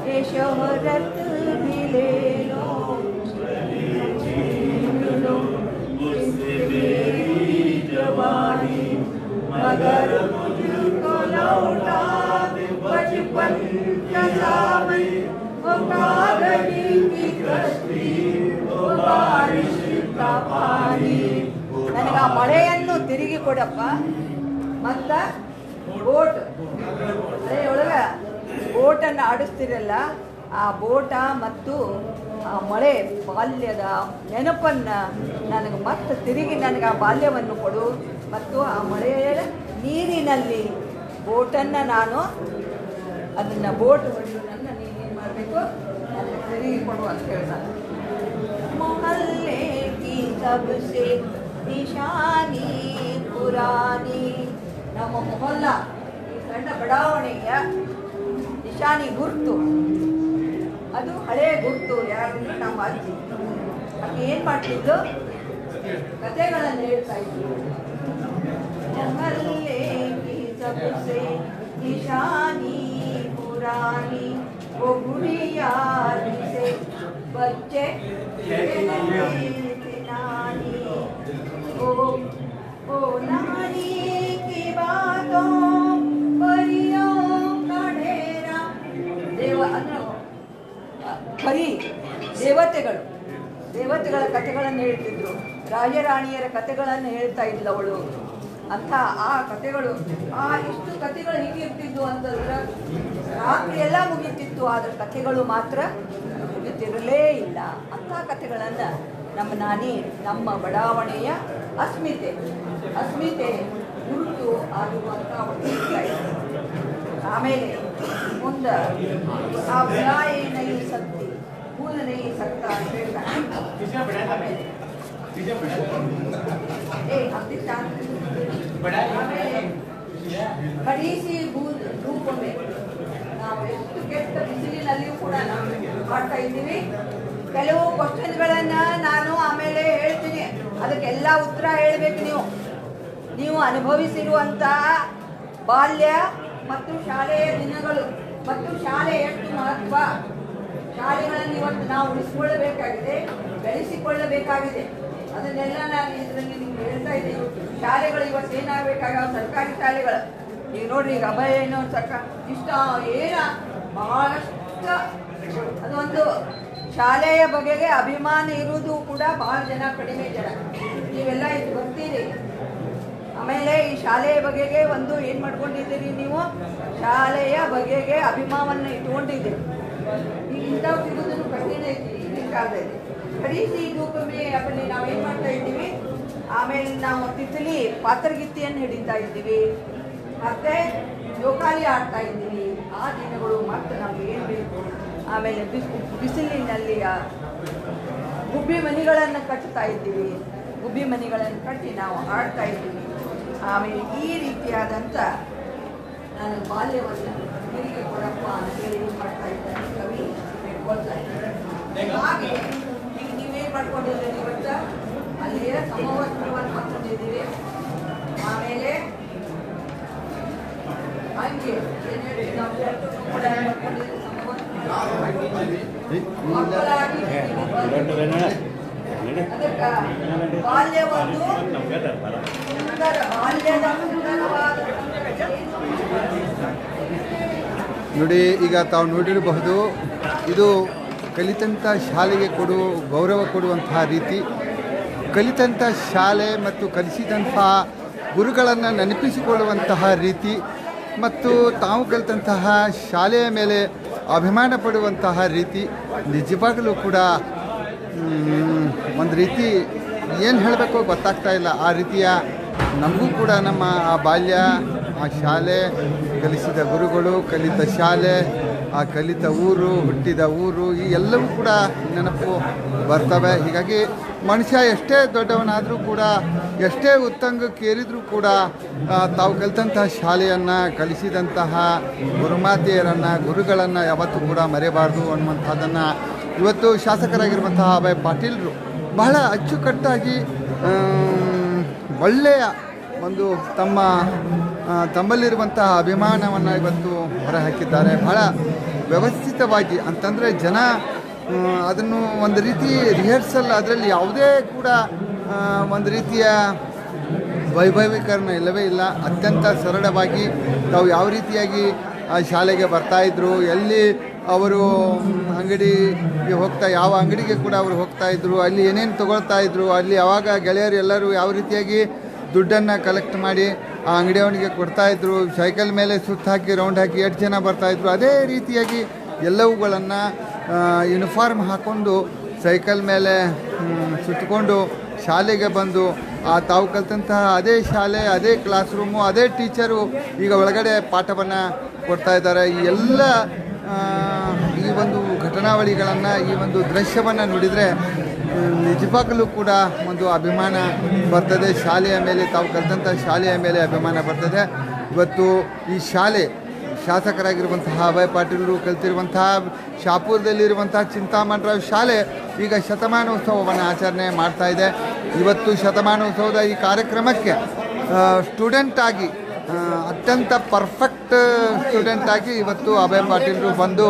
ये शोहरत भी ले लो, मुझसे मेरी जवानी मगर मुझको लौटा दे बचपन का सावन, वो कागज़ी की कश्ती, वो बारिश का पानी. ನನಗೆ ಆ ಮಳೆಯನ್ನು ತಿರುಗಿ ಕೊಡಪ್ಪ, ಮತ್ತ ಬೋಟ್ ಒಳಗೆ ಬೋಟನ್ನು ಆಡಿಸ್ತಿರಲ್ಲ, ಆ ಬೋಟ ಮತ್ತು ಆ ಮಳೆ ಬಾಲ್ಯದ ನೆನಪನ್ನು ನನಗೆ ಮತ್ತೆ ತಿರುಗಿ ನನಗೆ ಆ ಬಾಲ್ಯವನ್ನು ಕೊಡು, ಮತ್ತು ಆ ಮಳೆಯ ನೀರಿನಲ್ಲಿ ಬೋಟನ್ನು ನಾನು ಅದನ್ನು ಬೋಟ್ ಹೊಡೆಯೋದನ್ನು ನೀನೇನು ಮಾಡಬೇಕು ನನಗೆ ತಿರುಗಿ ಕೊಡು ಅಂತ ಹೇಳ್ತಾರೆ. ಮೊಹಲ್ಲೆ ಕಿ ಸಬ್ಸೆ ನಿಶಾನಿ ಪುರಾನಿ, ನಮ್ಮ ಮೊಹಲ್ಲ ಈ ಸಣ್ಣ ಬಡಾವಣೆಯ ನಿಶಾನಿ ಗುರ್ತು, ಅದು ಹಳೆಯ ಗುರ್ತು. ಯಾರಂದ್ರೆ ನಮ್ಮ ಅಜ್ಜಿ. ಆಕೆ ಏನು ಮಾಡ್ತಿದ್ದು, ಕಥೆಗಳನ್ನು ಹೇಳ್ತಾ ಇದ್ರು. ಮೊಹಲ್ಲೆ ಕಿ ಸಬ್ಸೆ ನಿಶಾನಿ ಪುರಾನಿ, वो गुड़िया जिसे बच्चे नानी, ओ नानी की बातों परियों का ढेरा. ದೇವ ಅಂದ್ರೆ ಬರೀ ದೇವತೆಗಳ ಕಥೆಗಳನ್ನು ಹೇಳ್ತಿದ್ರು, ರಾಜರಾಣಿಯರ ಕಥೆಗಳನ್ನು ಹೇಳ್ತಾ ಇದ್ಲು ಅವಳು. ಅಂತ ಆ ಕಥೆಗಳು, ಆ ಇಷ್ಟು ಕಥೆಗಳು ಹೀಗಿರ್ತಿದ್ವು ಅಂತಂದ್ರೆ ರಾತ್ರಿ ಎಲ್ಲ ಮುಗೀತಿತ್ತು, ಆದರೆ ಕಥೆಗಳು ಮಾತ್ರ ಮುಗಿತಿರಲೇ ಇಲ್ಲ. ಅಂಥ ಕಥೆಗಳನ್ನು ನಮ್ಮ ನಾನಿ, ನಮ್ಮ ಬಡಾವಣೆಯ ಅಸ್ಮಿತೆ ಗುರುತು ಆಗುವಂಥ ಆಮೇಲೆ ಮುಂದೆ ಆ ಬುಲಾಯಿ ನೈ ಸಕ್ತಿ ಭೂಲ ನೈ ಸಕ್ತ ಅಂತ ಹೇಳ್ತಾರೆ. ಆಮೇಲೆ ಕಡೀಸಿ ರೂಪವೇ ನಾವು ಎಷ್ಟು ಕೆಟ್ಟ ಬಿಸಿಲಿನಲ್ಲಿಯೂ ಕೂಡ ನಾವು ಮಾಡ್ತಾ ಇದ್ದೀವಿ. ಕೆಲವು ಕ್ವಶನ್ಗಳನ್ನ ನಾನು ಆಮೇಲೆ ಹೇಳ್ತೀನಿ, ಅದಕ್ಕೆಲ್ಲ ಉತ್ತರ ಹೇಳಬೇಕು. ನೀವು ಅನುಭವಿಸಿರುವಂಥ ಬಾಲ್ಯ ಮತ್ತು ಶಾಲೆಯ ದಿನಗಳು ಮತ್ತು ಶಾಲೆ ಎಷ್ಟು ಮಹತ್ವ, ಶಾಲೆಗಳನ್ನು ಇವತ್ತು ನಾವು ಉಳಿಸಿಕೊಳ್ಳಬೇಕಾಗಿದೆ, ಬೆಳೆಸಿಕೊಳ್ಳಬೇಕಾಗಿದೆ. ಅದನ್ನೆಲ್ಲ ನಾನು ಇದರಲ್ಲಿ ನಿಮ್ಗೆ ಹೇಳ್ತಾ ಇದ್ದೀನಿ. ಶಾಲೆಗಳು ಇವತ್ತು ಏನಾಗಬೇಕಾಗ ಸರ್ಕಾರಿ ಶಾಲೆಗಳು ಈಗ ನೋಡ್ರಿ, ಈಗ ಅಭಯ ಏನೋ ಇಷ್ಟ ಬಹಳಷ್ಟು ಅದೊಂದು ಶಾಲೆಯ ಬಗೆಗೆ ಅಭಿಮಾನ ಇರುವುದು ಕೂಡ ಬಹಳ ಜನ, ಕಡಿಮೆ ಜನ. ನೀವೆಲ್ಲ ಇದು ಬರ್ತೀರಿ. ಆಮೇಲೆ ಈ ಶಾಲೆಯ ಬಗೆಗೆ ಒಂದು ಏನು ಮಾಡ್ಕೊಂಡಿದ್ದೀರಿ ನೀವು, ಶಾಲೆಯ ಬಗೆಗೆ ಅಭಿಮಾನವನ್ನು ಇಟ್ಕೊಂಡಿದ್ದೀರಿ. ಈಗ ಇಂಥವು ಸಿಗೋದನ್ನು ಕಠಿಣ ಐತಿ ಈಗಿನ ಕಾಲದಲ್ಲಿ. ಖರೀದಿ ರೂಪಮೇ ಅಲ್ಲಿ ನಾವೇನು ಮಾಡ್ತಾ ಇದ್ದೀವಿ. ಆಮೇಲೆ ನಾವು ತಿಥಲಿ ಪಾತ್ರಗಿತ್ತಿಯನ್ನು ಹಿಡಿತಾ ಇದ್ದೀವಿ, ಮತ್ತೆ ಜೋಕಾಲಿ ಆಡ್ತಾ ಇದ್ದೀವಿ. ಆ ದಿನಗಳು ಮತ್ತೆ ನಮ್ಗೆ ಏನು ಬೇಕು. ಆಮೇಲೆ ಬಿಸಿಲಿನಲ್ಲಿ ಗುಬ್ಬಿ ಮನೆಗಳನ್ನು ಕಟ್ತಾ ಇದ್ದೀವಿ, ಗುಬ್ಬಿ ಮನೆಗಳನ್ನು ಕಟ್ಟಿ ನಾವು ಆಡ್ತಾ ಇದ್ದೀವಿ. ಆಮೇಲೆ ಈ ರೀತಿಯಾದಂಥ ನಾನು ಬಾಲ್ಯವನ್ನು ತಿರುಗಿ ಕೊಡಪ್ಪ ಅಂತೇಳಿ ಮಾಡ್ತಾ ಇದ್ದಾರೆ ಕವಿ ಹೇಳ್ಕೊಳ್ತಾ ಇದ್ದಾರೆ. ಹಾಗೆ ಈಗ ನೀವೇನು ಮಾಡ್ಕೊಂಡಿದ್ದೀರಿ, ಇವತ್ತು ಅಲ್ಲಿಯ ಸಮವಸ್ತ್ರವನ್ನು ಹಾಕೊಂಡಿದ್ದೀವಿ. ಆಮೇಲೆ ಹಂಗೆ ಏನು ಹೇಳಿ ನಾವು ಮಕ್ಕಳಾಗಿ ಅದಕ್ಕೆ ಬಾಲ್ಯ ಒಂದು ಸುಂದರ ಬಾಲ್ಯದ ಸುಂದರವಾದ ನೋಡಿ, ಈಗ ತಾವು ನೋಡಿರಬಹುದು, ಇದು ಕಲಿತಂಥ ಶಾಲೆಗೆ ಗೌರವ ಕೊಡುವಂತಹ ರೀತಿ, ಕಲಿತಂಥ ಶಾಲೆ ಮತ್ತು ಕಲಿಸಿದಂಥ ಗುರುಗಳನ್ನು ನೆನಪಿಸಿಕೊಳ್ಳುವಂತಹ ರೀತಿ ಮತ್ತು ತಾವು ಕಲಿತಂತಹ ಶಾಲೆಯ ಮೇಲೆ ಅಭಿಮಾನ ಪಡುವಂತಹ ರೀತಿ ನಿಜವಾಗಲೂ ಕೂಡ ಒಂದು ರೀತಿ ಏನು ಹೇಳಬೇಕು ಗೊತ್ತಾಗ್ತಾ ಇಲ್ಲ. ಆ ರೀತಿಯ ನಮಗೂ ಕೂಡ ನಮ್ಮ ಆ ಬಾಲ್ಯ, ಆ ಶಾಲೆ, ಕಲಿಸಿದ ಗುರುಗಳು, ಕಲಿತ ಶಾಲೆ, ಆ ಕಲಿತ ಊರು, ಹುಟ್ಟಿದ ಊರು, ಈ ಎಲ್ಲವೂ ಕೂಡ ನೆನಪು ಬರ್ತವೆ. ಹೀಗಾಗಿ ಮನುಷ್ಯ ಎಷ್ಟೇ ದೊಡ್ಡವನಾದರೂ ಕೂಡ, ಎಷ್ಟೇ ಉತ್ತುಂಗಕ್ಕೇರಿದರೂ ಕೂಡ ತಾವು ಕಲಿತಂತಹ ಶಾಲೆಯನ್ನು, ಕಲಿಸಿದಂತಹ ಗುರುಮಾತೆಯರನ್ನು, ಗುರುಗಳನ್ನು ಯಾವತ್ತೂ ಕೂಡ ಮರೆಯಬಾರ್ದು ಅನ್ನುವಂಥದ್ದನ್ನು ಇವತ್ತು ಶಾಸಕರಾಗಿರುವಂತಹ ಅಭಯ್ ಪಾಟೀಲರು ಬಹಳ ಅಚ್ಚುಕಟ್ಟಾಗಿ ಒಳ್ಳೆಯ ಒಂದು ತಮ್ಮಲ್ಲಿರುವಂತಹ ಅಭಿಮಾನವನ್ನು ಇವತ್ತು ಹೊರಹಾಕಿದ್ದಾರೆ. ಬಹಳ ವ್ಯವಸ್ಥಿತವಾಗಿ ಅಂತಂದರೆ ಜನ ಅದನ್ನು ಒಂದು ರೀತಿ ರಿಹರ್ಸಲ್, ಅದರಲ್ಲಿ ಯಾವುದೇ ಕೂಡ ಒಂದು ರೀತಿಯ ವೈಭವೀಕರಣ ಇಲ್ಲವೇ ಇಲ್ಲ. ಅತ್ಯಂತ ಸರಳವಾಗಿ ತಾವು ಯಾವ ರೀತಿಯಾಗಿ ಆ ಶಾಲೆಗೆ ಬರ್ತಾಯಿದ್ರು, ಎಲ್ಲಿ ಅವರು ಅಂಗಡಿಗೆ ಯಾವ ಅಂಗಡಿಗೆ ಕೂಡ ಅವರು ಹೋಗ್ತಾಯಿದ್ರು, ಅಲ್ಲಿ ಏನೇನು ತೊಗೊಳ್ತಾಯಿದ್ರು, ಅಲ್ಲಿ ಯಾವಾಗ ಗೆಳೆಯರು ಎಲ್ಲರೂ ಯಾವ ರೀತಿಯಾಗಿ ದುಡ್ಡನ್ನು ಕಲೆಕ್ಟ್ ಮಾಡಿ ಆ ಅಂಗಡಿಯವನಿಗೆ ಕೊಡ್ತಾಯಿದ್ರು, ಸೈಕಲ್ ಮೇಲೆ ಸುತ್ತ ಹಾಕಿ ರೌಂಡ್ ಹಾಕಿ 8 ಜನ ಬರ್ತಾಯಿದ್ರು, ಅದೇ ರೀತಿಯಾಗಿ ಎಲ್ಲವುಗಳನ್ನು ಯೂನಿಫಾರ್ಮ್ ಹಾಕ್ಕೊಂಡು ಸೈಕಲ್ ಮೇಲೆ ಸುತ್ತಕೊಂಡು ಶಾಲೆಗೆ ಬಂದು ತಾವು ಕಲಿತಂತಹ ಅದೇ ಶಾಲೆ, ಅದೇ ಕ್ಲಾಸ್ ರೂಮು, ಅದೇ ಟೀಚರು ಈಗ ಒಳಗಡೆ ಪಾಠವನ್ನು ಕೊಡ್ತಾಯಿದ್ದಾರೆ. ಈ ಎಲ್ಲ ಈ ಒಂದು ಘಟನಾವಳಿಗಳನ್ನು, ಈ ಒಂದು ದೃಶ್ಯವನ್ನು ನೋಡಿದರೆ ನಿಜವಾಗಲೂ ಕೂಡ ಒಂದು ಅಭಿಮಾನ ಬರ್ತದೆ. ಶಾಲೆಯ ಮೇಲೆ, ತಾವು ಕಲಿತಂಥ ಶಾಲೆಯ ಮೇಲೆ ಅಭಿಮಾನ ಬರ್ತದೆ. ಇವತ್ತು ಈ ಶಾಲೆ ಶಾಸಕರಾಗಿರುವಂತಹ ಅಭಯ್ ಪಾಟೀಲರು ಕಲಿತಿರುವಂತಹ ಶಾಪುರದಲ್ಲಿರುವಂತಹ ಚಿಂತಾಮಣರಾವ್ ಶಾಲೆ ಈಗ ಶತಮಾನೋತ್ಸವವನ್ನು ಆಚರಣೆ ಮಾಡ್ತಾ ಇದೆ. ಇವತ್ತು ಶತಮಾನೋತ್ಸವದ ಈ ಕಾರ್ಯಕ್ರಮಕ್ಕೆ ಸ್ಟೂಡೆಂಟಾಗಿ, ಅತ್ಯಂತ ಪರ್ಫೆಕ್ಟ್ ಸ್ಟೂಡೆಂಟಾಗಿ ಇವತ್ತು ಅಭಯ್ ಪಾಟೀಲರು ಬಂದು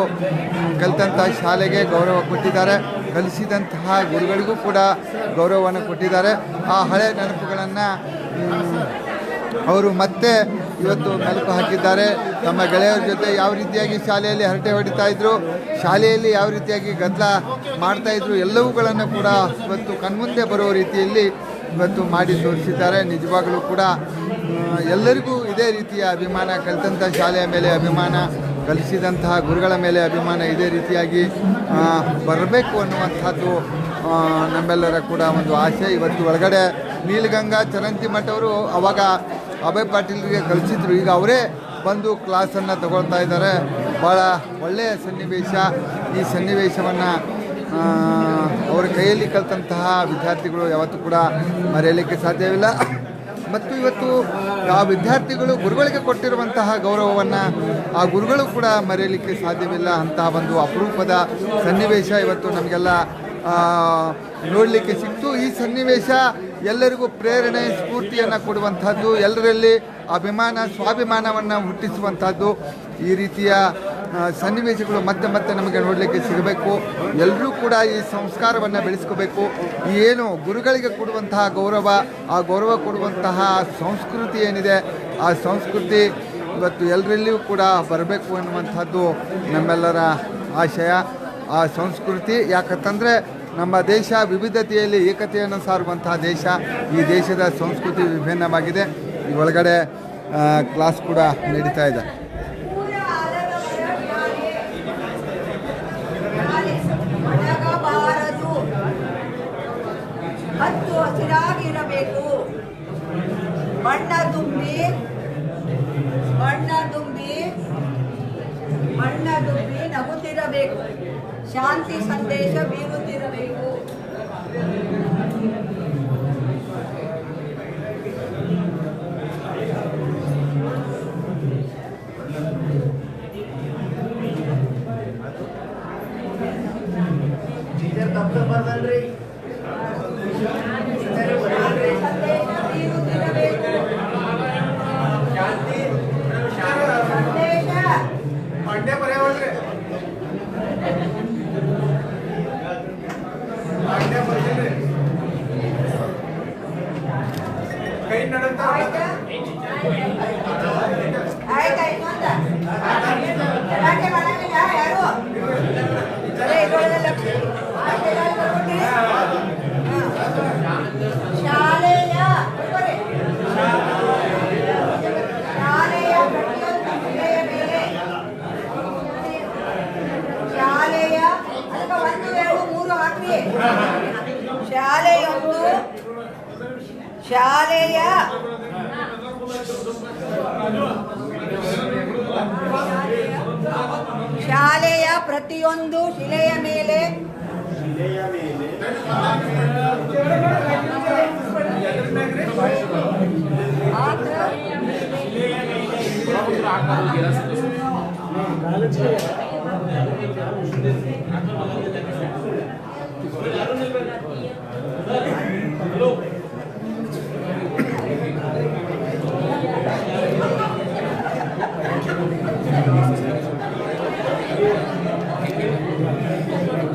ಕಲಿತಂಥ ಶಾಲೆಗೆ ಗೌರವ ಕೊಟ್ಟಿದ್ದಾರೆ. ಕಲಿಸಿದಂತಹ ಗುರುಗಳಿಗೂ ಕೂಡ ಗೌರವವನ್ನು ಕೊಟ್ಟಿದ್ದಾರೆ. ಆ ಹಳೆ ನೆನಪುಗಳನ್ನು ಅವರು ಮತ್ತೆ ಇವತ್ತು ಮೆಲುಕು ಹಾಕಿದ್ದಾರೆ. ತಮ್ಮ ಗೆಳೆಯರ ಜೊತೆ ಯಾವ ರೀತಿಯಾಗಿ ಶಾಲೆಯಲ್ಲಿ ಹರಟೆ ಹೊಡಿತಾ ಇದ್ರು, ಶಾಲೆಯಲ್ಲಿ ಯಾವ ರೀತಿಯಾಗಿ ಗದ್ದಲ ಮಾಡ್ತಾಯಿದ್ರು, ಎಲ್ಲವುಗಳನ್ನು ಕೂಡ ಇವತ್ತು ಕಣ್ಮುಂದೆ ಬರೋ ರೀತಿಯಲ್ಲಿ ಇವತ್ತು ಮಾಡಿ ತೋರಿಸಿದ್ದಾರೆ. ನಿಜವಾಗಲೂ ಕೂಡ ಎಲ್ಲರಿಗೂ ಇದೇ ರೀತಿಯ ಅಭಿಮಾನ, ಕಲಿತಂಥ ಶಾಲೆಯ ಮೇಲೆ ಅಭಿಮಾನ, ಕಲಿಸಿದಂತಹ ಗುರುಗಳ ಮೇಲೆ ಅಭಿಮಾನ ಇದೇ ರೀತಿಯಾಗಿ ಬರಬೇಕು ಅನ್ನುವಂಥದ್ದು ನಮ್ಮೆಲ್ಲರ ಕೂಡ ಒಂದು ಆಸೆ. ಇವತ್ತು ಒಳಗಡೆ ನೀಲಗಂಗಾ ಚರಂತಿ ಮಠವರು ಅವಾಗ ಅಭಯ್ ಪಾಟೀಲ್ರಿಗೆ ಕಲಿಸಿದ್ರು, ಈಗ ಅವರೇ ಬಂದು ಕ್ಲಾಸನ್ನು ತಗೊಳ್ತಾ ಇದ್ದಾರೆ. ಭಾಳ ಒಳ್ಳೆಯ ಸನ್ನಿವೇಶ. ಈ ಸನ್ನಿವೇಶವನ್ನು ಅವರ ಕೈಯಲ್ಲಿ ಕಲಿತಂತಹ ವಿದ್ಯಾರ್ಥಿಗಳು ಯಾವತ್ತೂ ಕೂಡ ಮರೆಯಲಿಕ್ಕೆ ಸಾಧ್ಯವಿಲ್ಲ. ಮತ್ತು ಇವತ್ತು ಆ ವಿದ್ಯಾರ್ಥಿಗಳು ಗುರುಗಳಿಗೆ ಕೊಟ್ಟಿರುವಂತಹ ಗೌರವವನ್ನು ಆ ಗುರುಗಳು ಕೂಡ ಮರೆಯಲಿಕ್ಕೆ ಸಾಧ್ಯವಿಲ್ಲ. ಅಂತಹ ಒಂದು ಅಪರೂಪದ ಸನ್ನಿವೇಶ ಇವತ್ತು ನಮಗೆಲ್ಲ ನೋಡಲಿಕ್ಕೆ ಸಿಕ್ತು. ಈ ಸನ್ನಿವೇಶ ಎಲ್ಲರಿಗೂ ಪ್ರೇರಣೆ, ಸ್ಫೂರ್ತಿಯನ್ನು ಕೊಡುವಂಥದ್ದು, ಎಲ್ಲರಲ್ಲಿ ಅಭಿಮಾನ, ಸ್ವಾಭಿಮಾನವನ್ನು ಹುಟ್ಟಿಸುವಂಥದ್ದು. ಈ ರೀತಿಯ ಸನ್ನಿವೇಶಗಳು ಮತ್ತೆ ಮತ್ತೆ ನಮಗೆ ನೋಡಲಿಕ್ಕೆ ಸಿಗಬೇಕು. ಎಲ್ಲರೂ ಕೂಡ ಈ ಸಂಸ್ಕಾರವನ್ನು ಬೆಳೆಸ್ಕೋಬೇಕು. ಏನು ಗುರುಗಳಿಗೆ ಕೊಡುವಂತಹ ಗೌರವ, ಆ ಗೌರವ ಕೊಡುವಂತಹ ಸಂಸ್ಕೃತಿ ಏನಿದೆ, ಆ ಸಂಸ್ಕೃತಿ ಇವತ್ತು ಎಲ್ಲರಲ್ಲಿಯೂ ಕೂಡ ಬರಬೇಕು ಅನ್ನುವಂಥದ್ದು ನಮ್ಮೆಲ್ಲರ ಆಶಯ. ಆ ಸಂಸ್ಕೃತಿ ಯಾಕಂತಂದರೆ ನಮ್ಮ ದೇಶ ವಿವಿಧತೆಯಲ್ಲಿ ಏಕತೆಯನ್ನು ಸಾರುವಂತಹ ದೇಶ. ಈ ದೇಶದ ಸಂಸ್ಕೃತಿ ವಿಭಿನ್ನವಾಗಿದೆ. ಈ ಒಳಗಡೆ ಕ್ಲಾಸ್ ಕೂಡ ನಡೀತಾ ಇದೆ. ಹತ್ತು ಹಸಿರಾಗಿರಬೇಕು. ಬಣ್ಣ ತುಂಬಿ ನಗುತ್ತಿರಬೇಕು. ಶಾಂತಿ ಸಂದೇಶ ಬೀರುತ್ತಿರಬೇಕು. ಆಯ್ತಾ ಆಯ್ತಾಯ್ತು ಅಂತ ಗಲಾಟೆ ಮಾಡಂಗಿಲ್ಲ ಯಾರು ಬರೀ ಇದ್ರೊಳಗೆಲ್ಲ ಆಯ್ಕೆಗಳು ಬರ್ಕೊಟ್ಟಿರಿ. ಶಾಲೆಯ ಬರ್ಕೊರಿ. ಶಾಲೆಯ ಪ್ರತಿಯೊಂದು ಜಿಲ್ಲೆಯ ಮೇಲೆ ಶಾಲೆಯ ಅದಕ್ಕೆ 1, 2, 3 ಹಾಕ್ರಿ. ಶಾಲೆಯ ಪ್ರತಿಯೊಂದು ಶಿಲೆಯ ಮೇಲೆ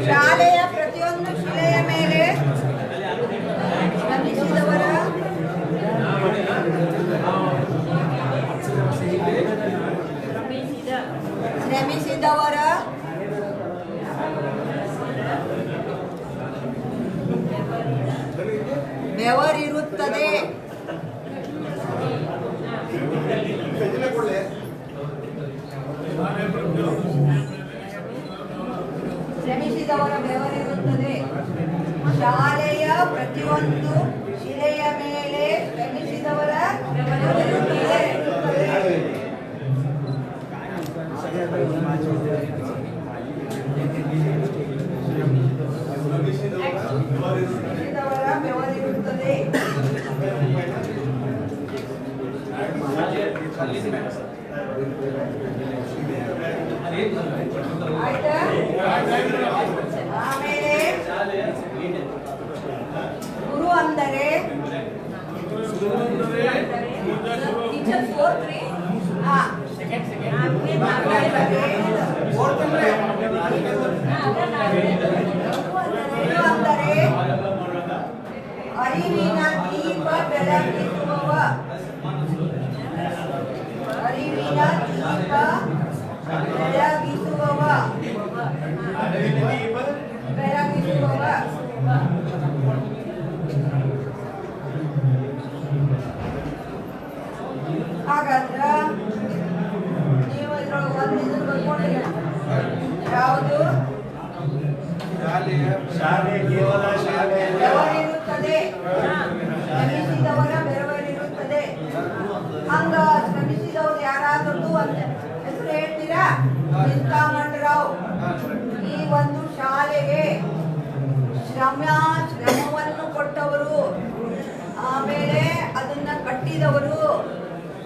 ಶಾಲೆಯ ಪ್ರತಿಯೊಂದು ಶಿಲೆಯ ಮೇಲೆ ಶ್ರಮಿಸಿದವರ ಬೆವರಿರುತ್ತದೆ. ಶ್ರಮಿಸಿದವರ ಬೆವರಿರುತ್ತದೆ. ಶಾಲೆಯ ಪ್ರತಿಯೊಂದು ಶಿಲೆಯ ಮೇಲೆ ಶ್ರಮಿಸಿದವರ ಬೆವರಿರುತ್ತದೆ. ಬೆವರಿರುತ್ತದೆ. ಆಯ್ತಾ? ಆಮೇಲೆ ಗುರು ಅಂದರೆ ಅರಿವಿನ ದೀಪ ಬೆಳಗಿಸುವವ. ಅರಿವಿನ ದೀಪ ಬೆಳಗಿಸುವವ. ಬೆಳಗಿಸುವವ. ಹಾಗಾದ್ರ ನೀವು ಇದ್ರೊಳಗೆ ಒಂದು ಇದನ್ನು ಬರ್ಕೊಂಡಿಲ್ಲ. ಯಾವುದು? ಬೆವರಿರುತ್ತದೆ. ಶ್ರಮಿಸಿದವರ ಬೆವರಿರುತ್ತದೆ. ಹಂಗ ಶ್ರಮಿಸಿದವರು ಯಾರಾದ್ರೂ ಅಂತ ಹೆಸರು ಹೇಳ್ತೀರಾ? ಚಿಂತಾಮಣರಾವ್ ಈ ಒಂದು ಶಾಲೆಗೆ ಶ್ರಮವನ್ನು ಕೊಟ್ಟವರು, ಆಮೇಲೆ ಅದನ್ನ ಕಟ್ಟಿದವರು,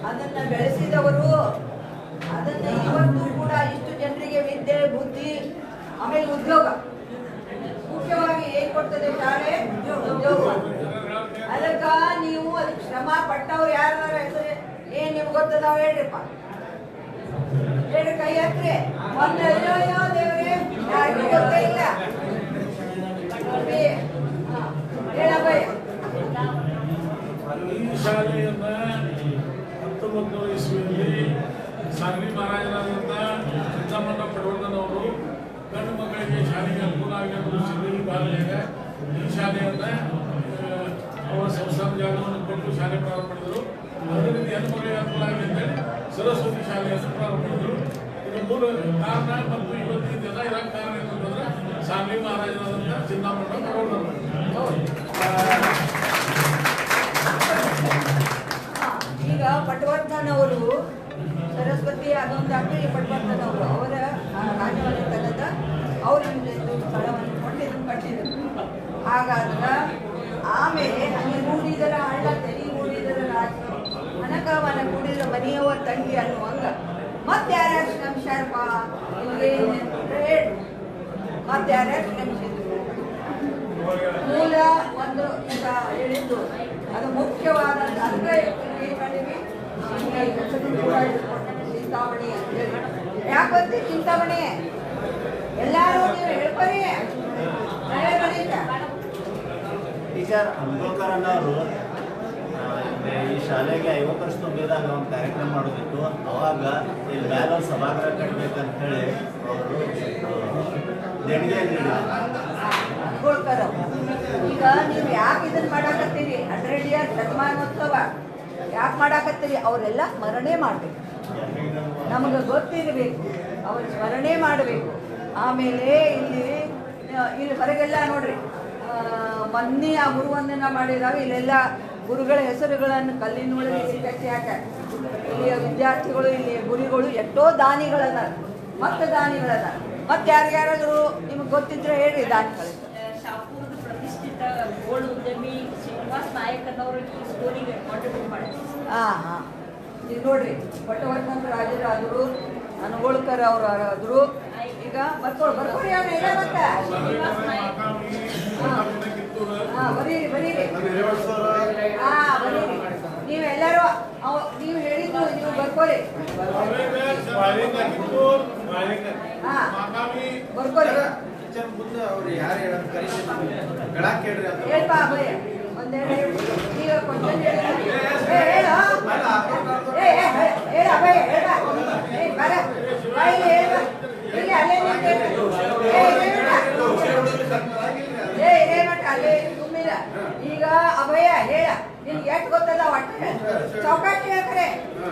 ಅದನ್ನ ಬೆಳೆಸಿದವರು, ಅದನ್ನ ಇವತ್ತು ಕೂಡ ಇಷ್ಟು ಜನರಿಗೆ ವಿದ್ಯೆ ಬುದ್ಧಿ ಆಮೇಲೆ ಉದ್ಯೋಗ, ಮುಖ್ಯವಾಗಿ ಏನ್ ಕೊಡ್ತದೆ ಶಾಲೆ? ಉದ್ಯೋಗ. ಅದಕ್ಕ ನೀವು ಅದಕ್ಕೆ ಶ್ರಮ ಪಟ್ಟವ್ರು ಯಾರು ಹೆಸರು ಏನ್ ನಿಮ್ಗೆ ಗೊತ್ತದಾವ ಹೇಳ್ರಿಪ್ಪ, ಹೇಳ್ರಿ, ಕೈ ಹತ್ರಿ. ಒಂದು ಅಯ್ಯೋ ದೇವ್ರೆ ಯಾರಿಗೂ ಗೊತ್ತೇ ಇಲ್ಲ. ಹೇಳಬಯ್ಯ. ಈ ಶಾಲೆಯನ್ನ 1900 ಇಸ್ವಿಯಲ್ಲಿ ಸಾಂಗ್ಲಿ ಮಹಾರಾಜರಾದಂಥ ಸಿದ್ದಮಣ್ಣ ಪಡವಣ್ಣನವರು ಗಂಡು ಮಕ್ಕಳಿಗೆ ಶಾಲೆಗೆ ಅನುಕೂಲ ಆಗಿರೋ ದೃಷ್ಟಿಯಲ್ಲಿ ಭಾಗದಾಗ ಈ ಶಾಲೆಯನ್ನ ಅವರ ಸಂಸ್ಥಾನ ಜಾಗವನ್ನು ಕೊಟ್ಟು ಶಾಲೆ ಪ್ರಾರಂಭ ಮಾಡಿದರು. ಅದೇ ರೀತಿ ಹೆಣ್ಣು ಮಕ್ಕಳಿಗೆ ಅನುಕೂಲ ಆಗಿದೆ ಅಂತೇಳಿ ಸರಸ್ವತಿ ಶಾಲೆಯನ್ನು ಪ್ರಾರಂಭ ಮಾಡಿದರು. ಇದು ಮೂಲ ಕಾರಣ ಮತ್ತು ಇವತ್ತು ಇದೆಲ್ಲ ಇರಕ್ಕೆ ಕಾರಣ ಏನಂತಂದ್ರೆ ಸಾಂಗ್ಲಿ ಮಹಾರಾಜರಾದಂಥ ಸಿದ್ದಮಣ್ಣ ಪಡವಣ್ಣನವರು. ಈಗ ಪಟವರ್ಧನ್ ಅವರು ಸರಸ್ವತಿ ಅದೊಂದು ಅಂಗಡಿ ಪಟವರ್ಧನ್ ಅವರು ಅವರ ರಾಜಮನೆತನದ ಅವರು ಸ್ಥಳವನ್ನು ಕೊಂಡು ಇದನ್ನು ಕಟ್ಟಿದರು. ಹಾಗಾದ್ರೆ ಆಮೇಲೆ ಅಲ್ಲಿ ಮೂಡಿದರ ಹಳ್ಳ ತೆರಿ ಮೂಡಿದರ ರಾಜ ಮನಕವನ ಕೂಡಿದ ಮನೆಯವ ತಂಗಿ ಅನ್ನುವಂಗ ಮತ್ತೆ ಯಾರ್ಯಾರು ಶ್ರಮಿಸ್ಯಾರಪ್ಪ ಮತ್ತೆ ಯಾರ್ಯಾರು ಶ್ರಮಿಸಿದ್ರು? ಮೂಲ ಒಂದು ಈಗ ಹೇಳಿದ್ದು ಅದು ಮುಖ್ಯವಾದಂಥ ಅಂದ್ರೆ ಚಿಂತಾಮಣಿ ಅಂತೇಳಿ. ಯಾಕೆ ಚಿಂತಾಮಣಿ ಎಲ್ಲಾರು ನೀವು ಹೇಳ್ಕೊರಿ. ಟೀಚರ್ ಅಂಬೇಡ್ಕರ್ ಅನ್ನೋರು ಈ ಶಾಲೆಗೆ 50 ವರ್ಷ ತುಂಬಿದಾಗ ಒಂದು ಕಾರ್ಯಕ್ರಮ ಮಾಡೋದಿತ್ತು. ಅವಾಗ ಇಲ್ಲಿ ಮ್ಯಾಲ ಒಂದು ಸಭಾಗೃಹ ಕಟ್ಟಬೇಕಂತ ಹೇಳಿ ಅವರು ದೇಣಿಗೆ ಅನ್ಕೊಳ್ತಾರ. ಈಗ ನೀವು ಯಾಕೆ ಇದನ್ನ ಮಾಡಾಕತ್ತೀರಿ? 100 ಇಯರ್ ಶತಮಾನೋತ್ಸವ ಯಾಕೆ ಮಾಡಾಕತ್ತೀರಿ? ಅವರೆಲ್ಲ ಸ್ಮರಣೆ ಮಾಡಬೇಕು, ನಮಗೆ ಗೊತ್ತಿರಬೇಕು, ಅವ್ರ ಸ್ಮರಣೆ ಮಾಡಬೇಕು. ಆಮೇಲೆ ಇಲ್ಲಿ ಹೊರಗೆಲ್ಲ ನೋಡ್ರಿ, ಮೊನ್ನೆ ಆ ಗುರುವಂದನ ಮಾಡಿದಾಗ ಇಲ್ಲೆಲ್ಲ ಗುರುಗಳ ಹೆಸರುಗಳನ್ನು ಕಲ್ಲಿನೊಳಗೆ ಕಟ್ಟಿ ಹಾಕ್ಯಾರ. ಇಲ್ಲಿಯ ವಿದ್ಯಾರ್ಥಿಗಳು, ಇಲ್ಲಿಯ ಗುರುಗಳು ಎಷ್ಟೋ ದಾನಿಗಳದ, ಮತ್ತೆ ದಾನಿಗಳದ. ಮತ್ತೆ ಯಾರ್ಯಾರಾದರೂ ನಿಮಗೆ ಗೊತ್ತಿದ್ರೆ ಹೇಳ್ರಿ ದಾನಿಗಳು. ಶಾಪುರದ ಪ್ರತಿಷ್ಠಿತ ಗೋಲ್ಡ್ ಉದ್ಯಮಿ ಶ್ರೀನಿವಾಸ್ ನಾಯಕನವರು ಈ ಸ್ಟೋರಿಗೆ ಕಾಂಟ್ರಿಬ್ಯೂಟ್ ಮಾಡಿದ್ರು. ಹಾಂ ಈಗ ನೋಡ್ರಿ, ಪಟ್ಟವರ್ಧನ ರಾಜರಾದರು, ಅನುಗೋಳ್ಕರ್ ಅವರು ಆದರು. ಈಗ ಬರ್ಕೊಡಿ ಅವ್ರು ಎಲ್ಲ ಮತ್ತೆ ಬರೀರಿ ಬರೀರಿ ನೀವೆಲ್ಲರೂ ನೀವು ಹೇಳಿದ್ದು ನೀವು ಬರ್ಕೊರಿ. ಬರ್ಕೊರಿ ಹೇಳ್ಪಾ ಅಭಯ ಒಂದೆರಡು ಈಗ ಕ್ವಶನ್ ಹೇಳ ಅಭಯ ಹೇಳ ಇಲ್ಲಿ ಅಲ್ಲೇ ಅಲ್ಲೇ ತುಂಬಿಲ್ಲ. ಈಗ ಅಭಯ ಹೇಳ, ನಿನ್ಗೆ ಎಷ್ಟು ಗೊತ್ತದ ಒಟ್ಟು ಚೌಕಾಟ್ ಹೇಳ್ತಾರೆ,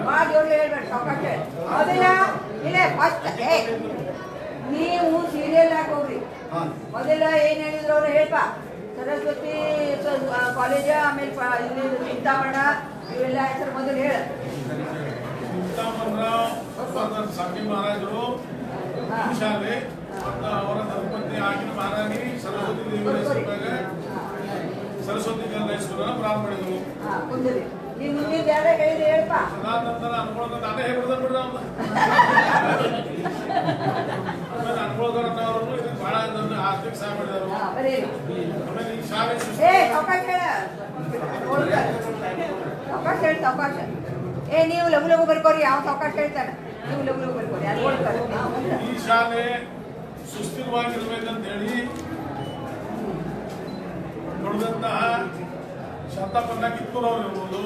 ಭಾಳ ಜೋಡಿ ಹೇಳ್ಬೇಡ, ಚೌಕಾಟ್ ಹೇಳ. ಮೊದಲ ಇಲ್ಲೇ ಫಸ್ಟ್ ನೀವು ಸೀರಿಯಲ್ ಹಾಕೋಗ್ರಿ. ಮೊದಲ ಏನ್ ಹೇಳಿದ್ರು ಅವ್ರು ಹೇಳ್ಪ, ಸರಸ್ವತಿ ಕಾಲೇಜ, ಆಮೇಲೆ ಇಲ್ಲಿ ಚಿಂತಾಮಣ, ಇವೆಲ್ಲ ಹೆಸರು ಮೊದಲು ಹೇಳ. ಸಾಕಿ ಮಹಾರಾಜರು ಶಾಲೆ ಅವರ ಧರ್ಮಪತ್ನಿ ಆಗಿನ ಮಹಾರಾಣಿ ಸರಸ್ವತಿ ದೇವಿ ಸರಸ್ವತಿ ಹೈಸ್ಕೂಲನ್ನು ಪ್ರಾರಂಭ ಮಾಡಿದ್ರು. ನೀವು ಮುಂದೆ ಯಾರೇ ಹೇಳಿದ್ರೆ ಹೇಳ್ಪ. ಅದಾದ ಅನ್ಕೊಳ್ಳೋದು ನಾನೇ ಹೇಳ್ಬಿಡ್ದ ಬಿಡ್ರ ಅನ್ಕೊಳ್ಳೋದವ್ರು ಇದಕ್ಕೆ ಬಹಳ ಆರ್ಥಿಕ ಸಹಾಯ ಮಾಡಿದರು. ಆಮೇಲೆ ಈ ಶಾಲೆ ಅವಕಾಶ ಅವಕಾಶ ನೀವು ಲಘು ಲಘು ಬರ್ಕೋರಿ. ಯಾವ ಅವಕಾಶ ಹೇಳ್ತಾನೆ, ನೀವು ಲಘು ಲಘು ಬರ್ಕೋರಿ. ಈ ಶಾಲೆ ಸುಸ್ಥಿರವಾಗಿರ್ಬೇಕಂತ ಹೇಳಿ ನೋಡಿದಂತಹ ಶಾಂತಪಣ್ಣ ಕಿತ್ತೂರು ಅವರು ಇರ್ಬೋದು,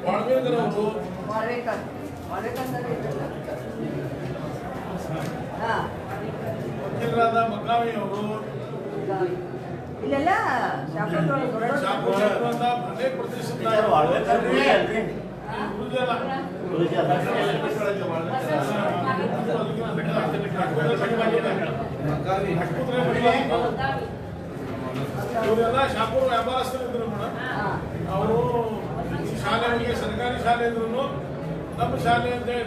ವಾಳ್ವೇಕರ್ ಅವರು, ವಕೀಲರಾದ ಮಗ್ಗಾವಿ ಅವರು, ಇಲ್ಲೆಲ್ಲ ಅನೇಕ ಪ್ರತಿಷ್ಠಿತ ಇವರೆಲ್ಲ ಶಾಪುರ ವ್ಯಾಪಾರಸ್ಥರು ಇದ್ರು ಮೇಡಮ್. ಅವರು ಶಾಲೆಗಳಿಗೆ ಸರ್ಕಾರಿ ಶಾಲೆ ಇದ್ರು ನಮ್ಮ ಶಾಲೆ ಅಂತೇಳಿ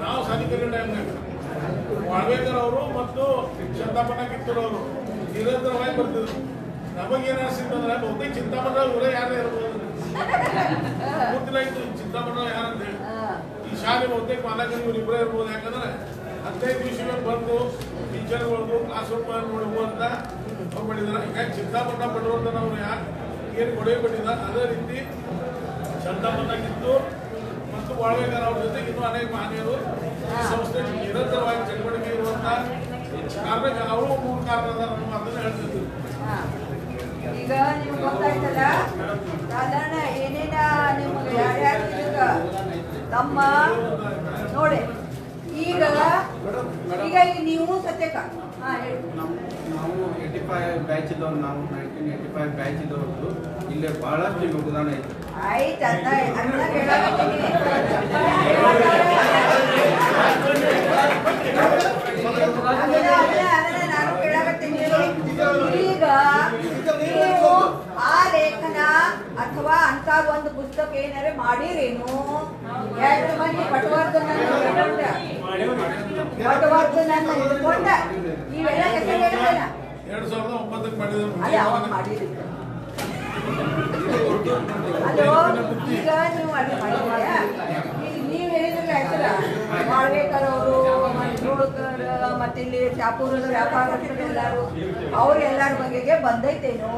ನಾವು ಸಾಧಿಕರಿ ಟೈಮ್ನಾಗ ವಾಳ್ವೇಕರ್ ಅವರು ಮತ್ತು ಶಾಂತಪಣ್ಣ ಕಿತ್ತೂರು ಅವರು ನಿರಂತರವಾಗಿ ಬರ್ತಿದ್ರು. ನಮಗೇನು ಅನಿಸಿತ್ತಂದ್ರೆ ಬಹುತೇಕ ಚಿಂತಾಮಣ ಇವರೇ ಯಾರೇ ಇರ್ಬೋದು ಗೊತ್ತಿಲ್ಲ ಇತ್ತು ಚಿಂತಾಮಣ ಯಾರಂತ ಹೇಳಿ. ಈ ಶಾಲೆ ಬಹುತೇಕ ಮಾಲಕರು ಇವ್ರು ಇಬ್ಬರೇ ಇರ್ಬೋದು. ಯಾಕಂದ್ರೆ 15 ದಿವಸ ಬಂದು ಟೀಚರ್ಗಳು ಕ್ಲಾಸ್ ರೂಮ್ ನೋಡ್ಬೋದು ಅಂತ ಅವ್ರು ಮಾಡಿದಾರೆ. ಹೀಗಾಗಿ ಚಿಂತಾಮಣ ಪಡುವಂತ ಅವ್ರು ಯಾರು ಏನು ಕೊಡುಗೆ ಕೊಟ್ಟಿದ್ದಾರೆ, ಅದೇ ರೀತಿ ಶಾಂತಪಣ್ಣ ಕಿತ್ತೂರು ಮತ್ತು ವಾಳ್ವೇಕರ್ ಅವ್ರ ಜೊತೆಗೆ ಇನ್ನೂ ಅನೇಕ ಮಹನೀಯರು ಈ ಸಂಸ್ಥೆ ನಿರಂತರವಾಗಿ ಚಟುವಟಿಕೆ ಇರುವಂತ ಕಾರಣಕ್ಕೆ ಅವರು ಮೂರು ಕಾರಣ ಅದನ್ನ ಹೇಳ್ತಿದ್ರು. ಈಗ ನಿಮ್ಗೆ ಗೊತ್ತಾಯ್ತಲ್ಲ ಸಾಧಾರಣ ಏನೇನ ನಿಮ್ಗೆ ಯಾರ್ಯಾರು ತಮ್ಮ ನೋಡಿ. ಈಗ ನೀವು ಸತ್ಯಕ ನಾವು 85 ಬ್ಯಾಚ್ ಇದ್ದವ್ರು, ನಾವು 1985 ಬ್ಯಾಚ್ ಇದ್ದವ್ರದ್ದು ಇಲ್ಲಿ ಬಹಳಷ್ಟು ಯೋಗದಾನ ಐತೆ. ಆಯ್ತು ಅನ್ನ ನಾನು ಕೇಳಾಕತ್ತೀನಿ. ಈಗ ನೀವು ಆ ಲೇಖನ ಅಥವಾ ಅಂತ ಒಂದು ಪುಸ್ತಕ ಏನಾರ ಮಾಡಿರೇನು? ಎರಡು ಮಂದಿ ಪಟವರ್ಧನ ಇಟ್ಕೊಂಡ ಇವೆಲ್ಲ ಹೆಸರು ಹೇಳಿಲ್ಲ. 2009 ಮಾಡಿದ್ರು. ಅದೇ ಅವಾಗ ಮಾಡಿರಿ. ಅಲೋ, ಈಗ ನೀವು ಅದು ಮಾಡಿದ್ದೀರಾ? ಈಗ ನೀವು ಹೇಳಿದ್ರಲ್ಲ ಹೆಸರ ವಾಳ್ವೇಕರ್ ಅವರು, ಮಂಜೋಳ್ಕರ್, ಮತ್ತೆ ಇಲ್ಲಿ ಶಾಪುರದ ವ್ಯಾಪಾರಸ್ಥರು ಎಲ್ಲರೂ ಅವ್ರೆಲ್ಲರ ಬಗೆಗೆ ಬಂದೈತೇನು?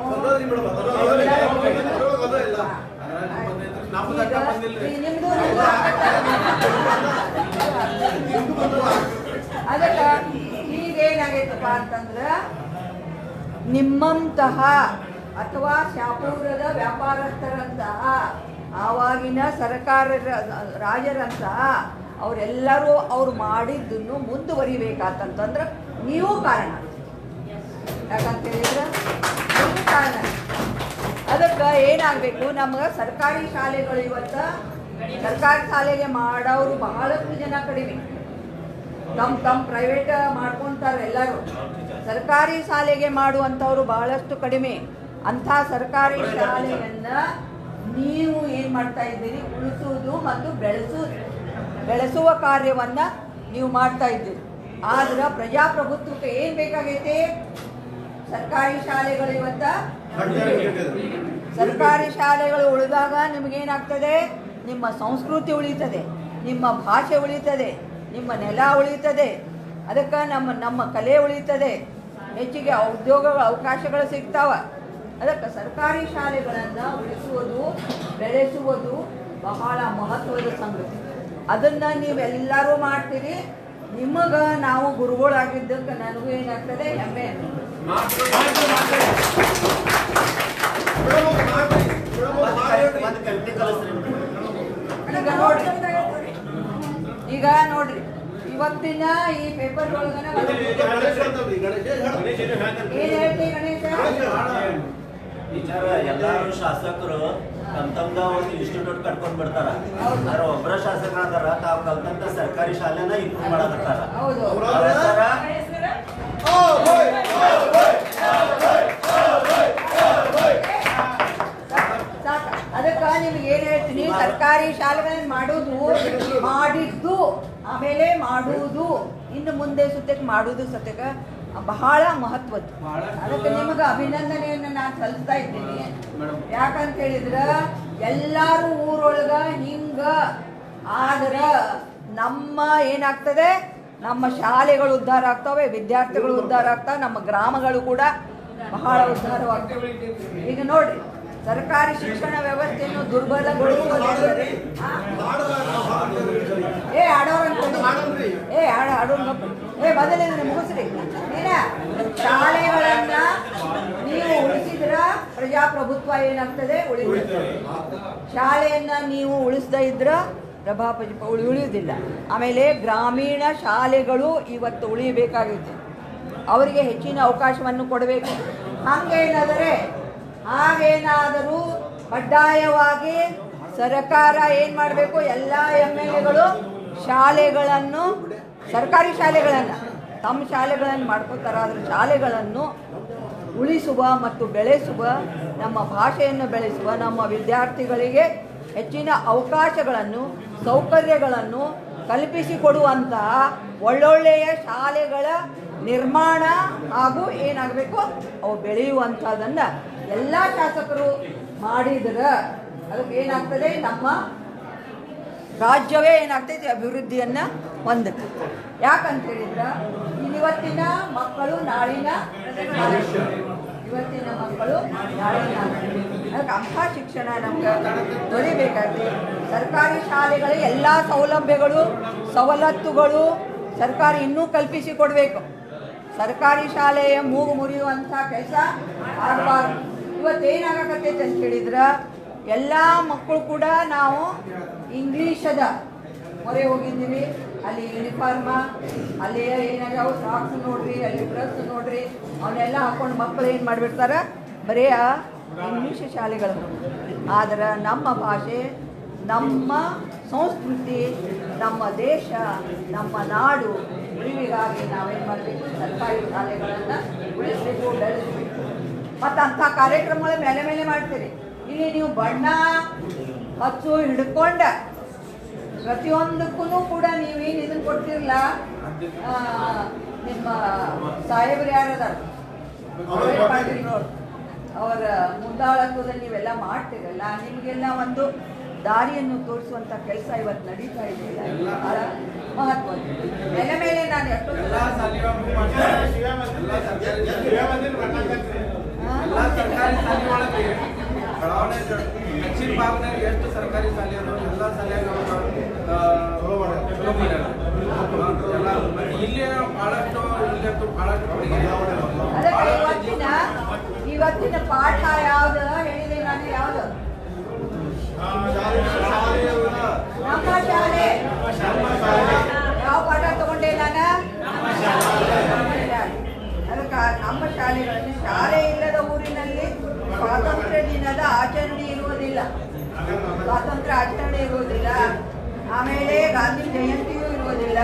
ನಿಮ್ದು ಅದಕ್ಕೆ ಈಗೇನಾಗೈತಪ್ಪ ಅಂತಂದ್ರ ನಿಮ್ಮಂತಹ ಅಥವಾ ಶಾಪುರದ ವ್ಯಾಪಾರಸ್ಥರಂತಹ ಆವಾಗಿನ ರಾಜರಂತಹ ಅವರೆಲ್ಲರೂ ಅವ್ರು ಮಾಡಿದ್ದನ್ನು ಮುಂದುವರಿಬೇಕಾತಂತಂದ್ರೆ ನೀವು ಕಾರಣ. ಯಾಕಂತ ಹೇಳಿದ್ರೆ ನೀವು ಕಾರಣ. ಅದಕ್ಕೆ ಏನಾಗಬೇಕು, ನಮ್ಗೆ ಸರ್ಕಾರಿ ಶಾಲೆಗಳು ಇವತ್ತು ಸರ್ಕಾರಿ ಶಾಲೆಗೆ ಮಾಡೋರು ಬಹಳಷ್ಟು ಜನ ಕಡಿಮೆ. ತಮ್ಮ ಪ್ರೈವೇಟ್ ಮಾಡ್ಕೊತಾರೆ ಎಲ್ಲರೂ. ಸರ್ಕಾರಿ ಶಾಲೆಗೆ ಮಾಡುವಂಥವ್ರು ಬಹಳಷ್ಟು ಕಡಿಮೆ. ಅಂಥ ಸರ್ಕಾರಿ ಶಾಲೆಯನ್ನು ನೀವು ಏನು ಮಾಡ್ತಾ ಇದ್ದೀರಿ, ಉಳಿಸುವುದು ಮತ್ತು ಬೆಳೆಸುವ ಕಾರ್ಯವನ್ನು ನೀವು ಮಾಡ್ತಾ ಇದ್ದೀರಿ. ಆದ್ರೆ ಪ್ರಜಾಪ್ರಭುತ್ವಕ್ಕೆ ಏನು ಬೇಕಾಗೈತೆ? ಸರ್ಕಾರಿ ಶಾಲೆಗಳು ಇವತ್ತು ಸರ್ಕಾರಿ ಶಾಲೆಗಳು ಉಳಿದಾಗ ನಿಮಗೇನಾಗ್ತದೆ? ನಿಮ್ಮ ಸಂಸ್ಕೃತಿ ಉಳಿತದೆ, ನಿಮ್ಮ ಭಾಷೆ ಉಳಿತದೆ, ನಿಮ್ಮ ನೆಲ ಉಳಿತದೆ, ಅದಕ್ಕೆ ನಮ್ಮ ಕಲೆ ಉಳಿತದೆ, ಹೆಚ್ಚಿಗೆ ಉದ್ಯೋಗಗಳ ಅವಕಾಶಗಳು ಸಿಗ್ತಾವ. ಅದಕ್ಕೆ ಸರ್ಕಾರಿ ಶಾಲೆಗಳನ್ನು ಉಳಿಸುವುದು ಬೆಳೆಸುವುದು ಬಹಳ ಮಹತ್ವದ ಸಂಗತಿ. ಅದನ್ನು ನೀವೆಲ್ಲರೂ ಮಾಡ್ತೀರಿ. ನಿಮಗೆ ನಾವು ಗುರುಗಳಾಗಿದ್ದಕ್ಕೆ ನನಗೂ ಏನಾಗ್ತದೆ ಹೆಮ್ಮೆ. ಈಗ ನೋಡ್ರಿ ಇವತ್ತಿನ ಈ ಪೇಪರ್ ಒಳಗನ ಏನ್ ಹೇಳ್ತಿ ಗಣೇಶ? ಎಲ್ಲಾರು ಶಾಸಕರು ತಮ್ದ ಒಂದು ಇನ್ಸ್ಟಿಟ್ಯೂಟ್ ಕಟ್ಕೊಂಡ್ ಬಿಡ್ತಾರ. ಆದ್ರೆ ಒಬ್ಬರ ಶಾಸಕರ ಅದಾರ, ತಾವು ಕಲ್ತಂತ ಸರ್ಕಾರಿ ಶಾಲೆನ ಇಂಪ್ರೂವ್ ಮಾಡಕತ್ತಾರ. ಅದಕ್ಕೆ ನಿಮ್ಗೆ ಏನ್ ಹೇಳ್ತೀನಿ, ಸರ್ಕಾರಿ ಶಾಲೆಗಳನ್ನ ಮಾಡಿದ್ದು ಆಮೇಲೆ ಮಾಡುವುದು, ಇನ್ನು ಮುಂದೆ ಸತ್ಯಕ್ಕೆ ಮಾಡುವುದು ಸತ್ಯಕ್ಕೆ ಬಹಳ ಮಹತ್ವದ್ದು. ಅದಕ್ಕೆ ನಿಮಗೆ ಅಭಿನಂದನೆಯನ್ನು ನಾನು ಸಲ್ಲಿಸ್ತಾ ಇದ್ದೀನಿ. ಯಾಕಂತ ಹೇಳಿದ್ರೆ ಎಲ್ಲಾರು ಊರೊಳಗ ಹಿಂಗ ಆದ್ರೆ ನಮ್ಮ ಏನಾಗ್ತದೆ, ನಮ್ಮ ಶಾಲೆಗಳು ಉದ್ಧಾರ ಆಗ್ತವೆ, ವಿದ್ಯಾರ್ಥಿಗಳು ಉದ್ಧಾರ ಆಗ್ತವೆ, ನಮ್ಮ ಗ್ರಾಮಗಳು ಕೂಡ ಬಹಳ ಉದ್ಧಾರವಾಗ್ತವೆ. ಈಗ ನೋಡ್ರಿ, ಸರ್ಕಾರಿ ಶಿಕ್ಷಣ ವ್ಯವಸ್ಥೆಯನ್ನು ದುರ್ಬಲಗೊಳಿಸುವುದೆಂದರೆ ಮುಗಿಸ್ರಿ. ಶಾಲೆಗಳನ್ನ ನೀವು ಉಳಿಸಿದ್ರ ಪ್ರಜಾಪ್ರಭುತ್ವ ಏನಾಗ್ತದೆ, ಉಳಿಯುತ್ತದೆ. ಶಾಲೆಯನ್ನ ನೀವು ಉಳಿಸದೇ ಇದ್ರ ಪ್ರಭಾಪ್ರಭುತ್ವ ಉಳಿಯುವುದಿಲ್ಲ. ಆಮೇಲೆ ಗ್ರಾಮೀಣ ಶಾಲೆಗಳು ಇವತ್ತು ಉಳಿಯಬೇಕಾಗಿದೆ. ಅವರಿಗೆ ಹೆಚ್ಚಿನ ಅವಕಾಶವನ್ನು ಕೊಡಬೇಕು. ಹಾಗೇನಾದರೂ ಕಡ್ಡಾಯವಾಗಿ ಸರ್ಕಾರ ಏನು ಮಾಡಬೇಕು, ಎಲ್ಲ MLAಗಳು ಶಾಲೆಗಳನ್ನು, ಸರ್ಕಾರಿ ಶಾಲೆಗಳನ್ನು ತಮ್ಮ ಶಾಲೆಗಳನ್ನು ಮಾಡ್ಕೋತಾರೆ. ಅದರ ಶಾಲೆಗಳನ್ನು ಉಳಿಸುವ ಮತ್ತು ಬೆಳೆಸುವ, ನಮ್ಮ ಭಾಷೆಯನ್ನು ಬೆಳೆಸುವ, ನಮ್ಮ ವಿದ್ಯಾರ್ಥಿಗಳಿಗೆ ಹೆಚ್ಚಿನ ಅವಕಾಶಗಳನ್ನು ಸೌಕರ್ಯಗಳನ್ನು ಕಲ್ಪಿಸಿಕೊಡುವಂತಹ ಒಳ್ಳೊಳ್ಳೆಯ ಶಾಲೆಗಳ ನಿರ್ಮಾಣ ಹಾಗೂ ಏನಾಗಬೇಕು, ಅವು ಬೆಳೆಯುವಂಥದ್ದನ್ನು ಎಲ್ಲ ಶಾಸಕರು ಮಾಡಿದ್ರೆ ಅದಕ್ಕೆ ಏನಾಗ್ತದೆ, ನಮ್ಮ ರಾಜ್ಯವೇ ಏನಾಗ್ತೈತಿ ಅಭಿವೃದ್ಧಿಯನ್ನು ಹೊಂದುತ್ತೆ. ಯಾಕಂತ ಹೇಳಿದ್ರೆ ಇವತ್ತಿನ ಮಕ್ಕಳು ನಾಳಿನ ಅದಕ್ಕೆ ಅಂಥ ಶಿಕ್ಷಣ ನಮ್ಗೆ ದೊರೆಯಬೇಕಾಗಿದೆ. ಸರ್ಕಾರಿ ಶಾಲೆಗಳ ಎಲ್ಲ ಸೌಲಭ್ಯಗಳು ಸವಲತ್ತುಗಳು ಸರ್ಕಾರ ಇನ್ನೂ ಕಲ್ಪಿಸಿಕೊಡ್ಬೇಕು. ಸರ್ಕಾರಿ ಶಾಲೆಯ ಮೂಗು ಮುರಿಯುವಂಥ ಕೆಲಸ ಆಗಬಾರ್ದು. ಇವತ್ತೇನಾಗಕತ್ತೈತೆ ಅಂತ ಹೇಳಿದ್ರೆ ಎಲ್ಲ ಮಕ್ಕಳು ಕೂಡ ನಾವು ಇಂಗ್ಲೀಷದ ಮೊರೆ ಹೋಗಿದ್ದೀವಿ. ಅಲ್ಲಿ ಯೂನಿಫಾರ್ಮ, ಅಲ್ಲಿ ಏನಾಗ್ಯಾವ ಸಾಕ್ಸ್ ನೋಡ್ರಿ, ಅಲ್ಲಿ ಡ್ರೆಸ್ ನೋಡ್ರಿ, ಅವನ್ನೆಲ್ಲ ಹಾಕೊಂಡು ಮಕ್ಕಳು ಏನು ಮಾಡಿಬಿಡ್ತಾರೆ, ಬರೀ ಇಂಗ್ಲೀಷ್ ಶಾಲೆಗಳನ್ನು. ಆದ್ರೆ ನಮ್ಮ ಭಾಷೆ, ನಮ್ಮ ಸಂಸ್ಕೃತಿ, ನಮ್ಮ ದೇಶ, ನಮ್ಮ ನಾಡು ಉಳಿವಿಗಾಗಿ ನಾವೇನು ಮಾಡಬೇಕು, ಸರ್ಕಾರಿ ಶಾಲೆಗಳನ್ನು ಉಳಿಸಬೇಕು, ಬೆಳೆಸಬೇಕು. ಮತ್ತು ಅಂಥ ಕಾರ್ಯಕ್ರಮಗಳ ಮೇಲೆ ಮಾಡ್ತೀರಿ. ಇಲ್ಲಿ ನೀವು ಬಣ್ಣ ಹಚ್ಚು ಹಿಡ್ಕೊಂಡ ಪ್ರತಿಯೊಂದಕ್ಕೂ ಕೂಡ ನೀವೇನು ಇದನ್ನು ಕೊಡ್ತಿರಲ್ಲ, ನಿಮ್ಮ ಸಾಹೇಬ್ರು ಯಾರದಾರ ಅವರ ಮುಂದಾಳತ್ವದಲ್ಲಿ ನೀವೆಲ್ಲ ಮಾಡ್ತೀರಲ್ಲ, ನಿಮಗೆಲ್ಲ ಒಂದು ದಾರಿಯನ್ನು ತೋರಿಸುವಂಥ ಕೆಲಸ ಇವತ್ತು ನಡೀತಾ ಇದೆಯಲ್ಲ, ಬಹಳ ಮಹತ್ವ. ಮೇಲೆ ನಾನು ಎಷ್ಟೊಂದು ದಕ್ಷಿಣ ಭಾಗದಾಗ ಎಷ್ಟು ಸರ್ಕಾರಿ ಶಾಲೆ ಎಲ್ಲ ಶಾಲೆಗಳು ಇಲ್ಲಿ ಬಹಳಷ್ಟು ಇವತ್ತಿನ ಪಾಠ ಯಾವ್ದು ಹೇಳಿದೆ ನಾನು? ಯಾವ್ದು? ನಮ್ಮ ಶಾಲೆ. ಯಾವ ಪಾಠ ತಗೊಂಡೆ ನಾನು? ಅದಕ್ಕೆ ನಮ್ಮ ಶಾಲೆಗಳಲ್ಲಿ ಶಾಲೆ ಇಲ್ಲದ ಊರಿನಲ್ಲಿ ಸ್ವಾತಂತ್ರ್ಯ ದಿನದ ಆಚರಣೆ ಇರುವುದಿಲ್ಲ. ಸ್ವಾತಂತ್ರ್ಯ ಆಚರಣೆ ಇರುವುದಿಲ್ಲ. ಆಮೇಲೆ ಗಾಂಧಿ ಜಯಂತಿಯೂ ಇರುವುದಿಲ್ಲ.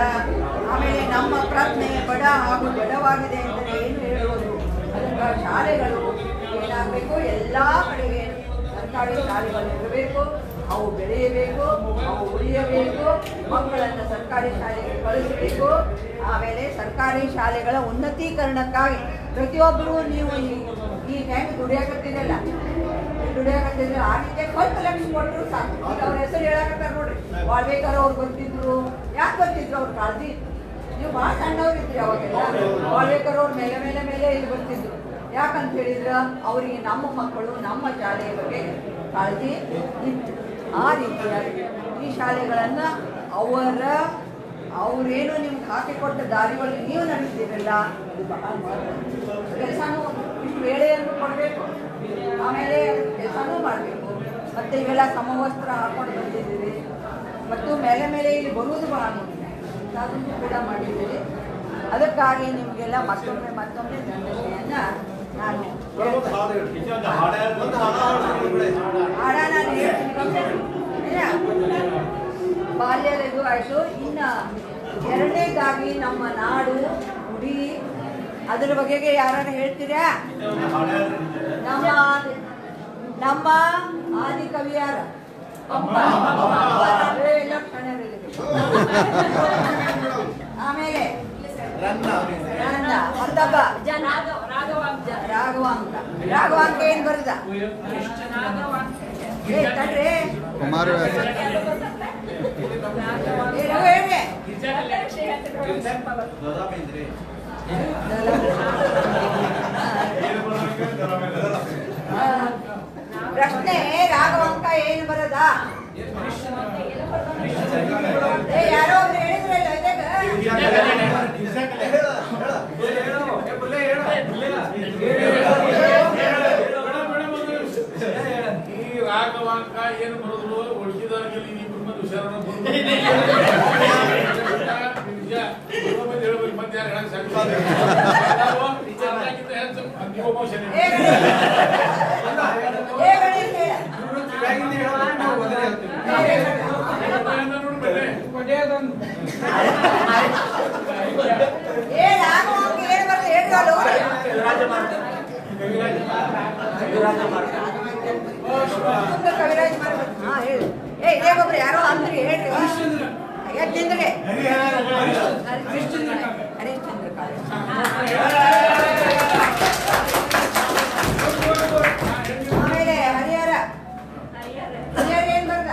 ಆಮೇಲೆ ನಮ್ಮ ಪ್ರಜ್ಞೆ ಬಡ ಹಾಗೂ ಜಡವಾಗಿದೆ ಅಂತ ಏನು ಹೇಳುವುದು? ಅದಕ್ಕೆ ಶಾಲೆಗಳು ಏನಾಗಬೇಕು? ಎಲ್ಲ ಕಡೆಗೆ ಸರ್ಕಾರಿ ಶಾಲೆಗಳು ಇರಬೇಕು. ಅವು ಬೆಳೆಯಬೇಕು, ಅವು ಉಳಿಯಬೇಕು. ಮಕ್ಕಳನ್ನು ಸರ್ಕಾರಿ ಶಾಲೆಗೆ ಕಳಿಸಬೇಕು. ಆಮೇಲೆ ಸರ್ಕಾರಿ ಶಾಲೆಗಳ ಉನ್ನತೀಕರಣಕ್ಕಾಗಿ ಪ್ರತಿಯೊಬ್ಬರು ನೀವು ಈ ಹೆಂಗೆ ದುಡಿಯಾಕತ್ತಿರಲ್ಲ, ದುಡಿಯಾಕತ್ತಿದ್ರೆ ಆ ರೀತಿ ಸ್ವಲ್ಪ ಲಕ್ಷ ಕೊಟ್ಟರು ಸಾಕು. ಈಗ ಅವ್ರ ಹೆಸರು ಹೇಳಕತ್ತಾರ ನೋಡ್ರಿ, ವಾಳ್ವೇಕರ್ ಅವ್ರು ಬರ್ತಿದ್ರು. ಯಾಕೆ ಬರ್ತಿದ್ರು? ಅವ್ರು ಕಾಳಜಿ. ನೀವು ಭಾಳ ಸಣ್ಣವ್ರು ಇದ್ರಿ ಅವಾಗೆಲ್ಲ. ವಾಳ್ವೇಕರ್ ಅವ್ರು ಮೇಲೆ ಮೇಲೆ ಮೇಲೆ ಇಲ್ಲಿ ಬರ್ತಿದ್ರು. ಯಾಕಂತ ಹೇಳಿದ್ರೆ ಅವರಿಗೆ ನಮ್ಮ ಮಕ್ಕಳು ನಮ್ಮ ಶಾಲೆಯ ಬಗ್ಗೆ ಕಾಳಜಿ ಇತ್ತು. ಆ ರೀತಿಯಾಗಿ ಈ ಶಾಲೆಗಳನ್ನು ಅವರೇನು ನಿಮ್ಗೆ ಹಾಕಿಕೊಟ್ಟ ದಾರಿಗಳು ನೀವು ನಡೆಸ್ತೀರಲ್ಲ, ಅದು ಬಹಳ ಕೆಲಸನೂ ಇಷ್ಟು ವೇಳೆಯನ್ನು ಕೊಡಬೇಕು. ಆಮೇಲೆ ಕೆಲಸನೂ ಮಾಡಬೇಕು. ಮತ್ತು ಇವೆಲ್ಲ ಸಮವಸ್ತ್ರ ಹಾಕೊಂಡು ಬಂದಿದ್ದೀವಿ. ಮತ್ತು ಮೇಲೆ ಮೇಲೆ ಇಲ್ಲಿ ಬರುವುದು ಬಹಳ ಮುಖ್ಯ. ಅದನ್ನು ಕೂಡ ಮಾಡಿದ್ದೀವಿ. ಅದಕ್ಕಾಗಿ ನಿಮಗೆಲ್ಲ ಮತ್ತೊಮ್ಮೆ ಧನ್ಯತೆಯನ್ನು ನಾನು ಹಾಡ ನಾನು ಬಾಲ್ಯದು ಆಯಿತು. ಇನ್ನು ಎರಡನೇದಾಗಿ ನಮ್ಮ ನಾಡು ನುಡಿ ಅದ್ರ ಬಗೆಗೆ ಯಾರು ಹೇಳ್ತೀರಾ? ನಮ್ಮ ಆದಿ ಕವಿ ಯಾರ? ಆಮೇಲೆ ರಾಘವಾಂಕ ಏನ್ ಬರದ? ಕುಮಾರವ್ಯಾಸ. ಪ್ರಶ್ನೆ ರಾಘವಾಂಕ ಏನು ಬರದ? ಯಾರೋ ಒಬ್ರು ಹೇಳಿದ್ರಲ್ಲ ಈ ರಾಘವಾಂಕ ಏನು ಬರೋದು ಉಳಿಸಿದಾಗಲಿ ಈ ಕುಟುಂಬದ ವಿಚಾರನ ಹೇಳ್ಬೇಕು. ಮತ್ತೆ ಯಾರು ಹೇಳಕ್ ಸಾಧ್ಯ? ಕವಿರಾಜ್ ಮಾರ್ಗ ಹೇಳಿ. ಇದೇ ಒಬ್ರು ಯಾರೋ ಅಂದ್ರಿ ಹೇಳ್ರಿ. ಯಾಕೆಂದ್ರೆ ಹರಿಶ್ಚಂದ್ರ ಆಮೇಲೆ ಹರಿಹರ ಏನ್ ಬರ್ದ?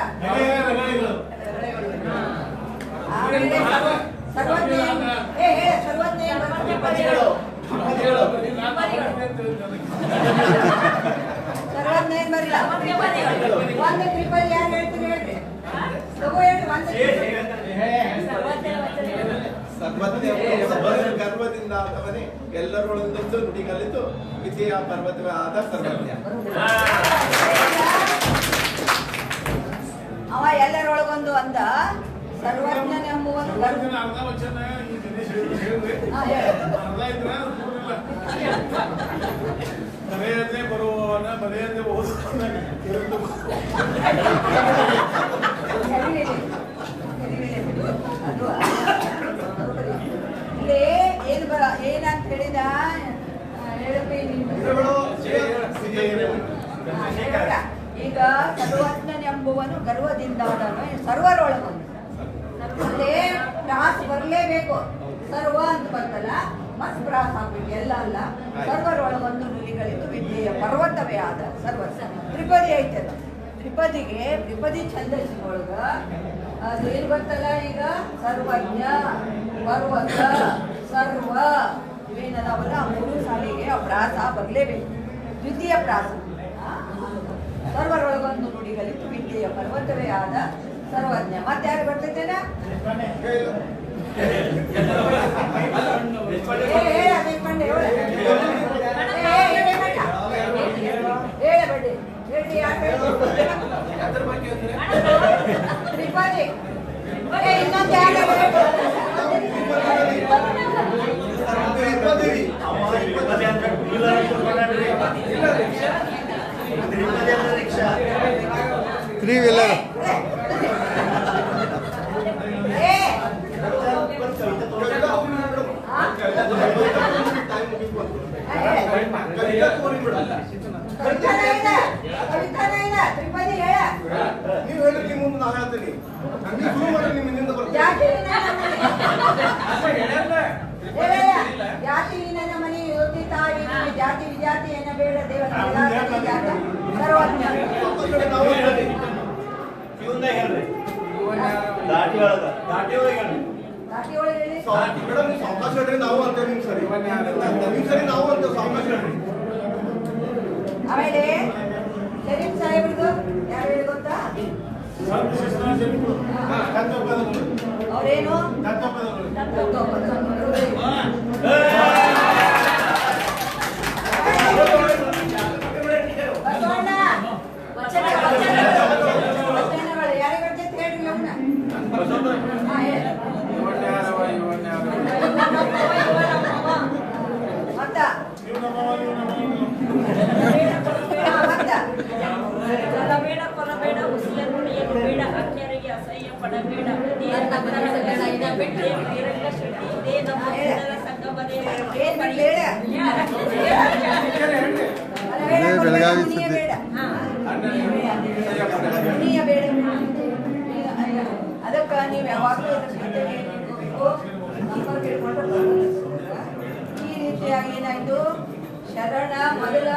ಆಮೇಲೆ ಸರ್ವಜ್ಞ ಸರ್ವಜ್ಞ ಏನ್ ಬರ್ದ? ಸರ್ವಜ್ಞ ಏನ್ ಬರಲ್ಲ. ಒಂದು ಟ್ರಿಪಲ್ ಯಾರು ಹೇಳ್ತೀರಿ ಹೇಳ್ರಿ? ತಗೋ ಹೇಳ್ರಿ. ಗರ್ವದಿಂದ ಆದವನೇ ಎಲ್ಲರೊಳಗೊಂದು ನುಡಿ ಕಲಿತು ವಿದ್ಯೆಯ ಪರ್ವತವೇ ಆದ ಸರ್ವಜ್ಞ. ಅವ ಎಲ್ಲರೊಳಗೊಂದು ಅಂದ ಸರ್ವಜ್ಞನೆಂಬುವನು. ಅರ್ಧ ವಚನ ಈ ದಿನೇಶ್ ಹೇಳಿದ್ರೆ ಅರ್ಧ ಇದ್ರೆ ಬರೆಯದೆ ಬರುವವನ ಬರೆಯದೆ ಓದುವವನ ಇಲ್ಲಿ ಏನಂತ ಹೇಳಿದ ಈಗ ಸರ್ವಜ್ಞನೆಂಬುವನು ಗರ್ವದಿಂದಾದನು. ಸರ್ವರೊಳಗೊಂದು ಅಲ್ಲೇ ಪ್ರಾಸ್ ಬರಲೇಬೇಕು. ಸರ್ವ ಅಂತ ಬಂತಲ್ಲ, ಮತ್ ಪ್ರಾಸ್ ಆಗ್ಬೇಕು. ಎಲ್ಲ ಅಲ್ಲ, ಸರ್ವರೊಳಗೊಂದು ನುಡಿಗಳಿದ್ದು ವಿದ್ಯೆಯ ಪರ್ವತವೇ ಆದ ಸರ್ವ. ತ್ರಿಪದಿ ಐತಲ್ಲ, ತ್ರಿಪದಿ ಛಂದಸ್ಸಿನೊಳಗ ಅದು ಏನು ಬರ್ತಲ್ಲ ಈಗ? ಸರ್ವಜ್ಞ, ಪರ್ವತ, ಸರ್ವ ಇವೇನದಾವಲ್ಲ ಆ ಮೂರು ಸಾಲಿಗೆ ಆ ಪ್ರಾಸ ಬರಲೇಬೇಕು. ದ್ವಿತೀಯ ಪ್ರಾಸ ಸರ್ವರೊಳಗೊಂದು ನುಡಿಗಳಿದ್ದು ವಿದ್ಯೆಯ ಪರ್ವತವೇ ಆದ ಸರ್ವಜ್ಞ. ಮತ್ತೆ ಯಾರು ಬರ್ತೈತೇನ? ನೀವೆಲ್ಲರೂ ನೀವು ಹೇಳಿದ್ರೆ ಮುಂದೆ ನಾವು ಹೇಳ್ತೀನಿ ನೀವು ಶುರು ಮಾಡಿ ನಿಮ್ಮ ಹಿಂದಿಂದ ಬರ್ತೀವಿ ಜಾತಿ ನನ್ನ ಮನೆ ಯೋಗಿ ತಾಯಿ ಜಾತಿ ವಿಜಾತಿಯನ್ನ ಬೇಡ ದೇವರ ಮೇಡಮ್ ನೀವು ಸಾವಕಾಶ ಹೇಳ್ರಿ ನಾವು ಅಂತೇವೆ ನಿಮ್ ಸರಿ ನಾವು ಅಂತೇವೆ ಸಾವಕಾಶ ಹೇಳ್ರಿ ಆಮೇಲೆ ಶರೀಫ್ ಸಾಹೇಬ್ರದ್ದು ಯಾರು ಹೇಳಿ ಗೊತ್ತಾ ಅವರೇನು ಬೇಡ ಕೊಲಬೇಡ ಉಸಿಲ ನುಡಿಯಲು ಬೇಡ ಅನ್ಯರಿಗೆ ಅಸಹ್ಯ ಪಡಬೇಡ ಇದೇ ನಮ್ಮ ಜನರ ಸಂಗಮದೇ ಬೆಳಗಾವಿ ಸುದ್ದಿ ಅದಕ್ಕೆ ನೀವು ಯಾವಾಗಲೂ ಈ ರೀತಿಯಾಗಿ ಏನಾಯ್ತು ಶರಣ ಮೊದಲ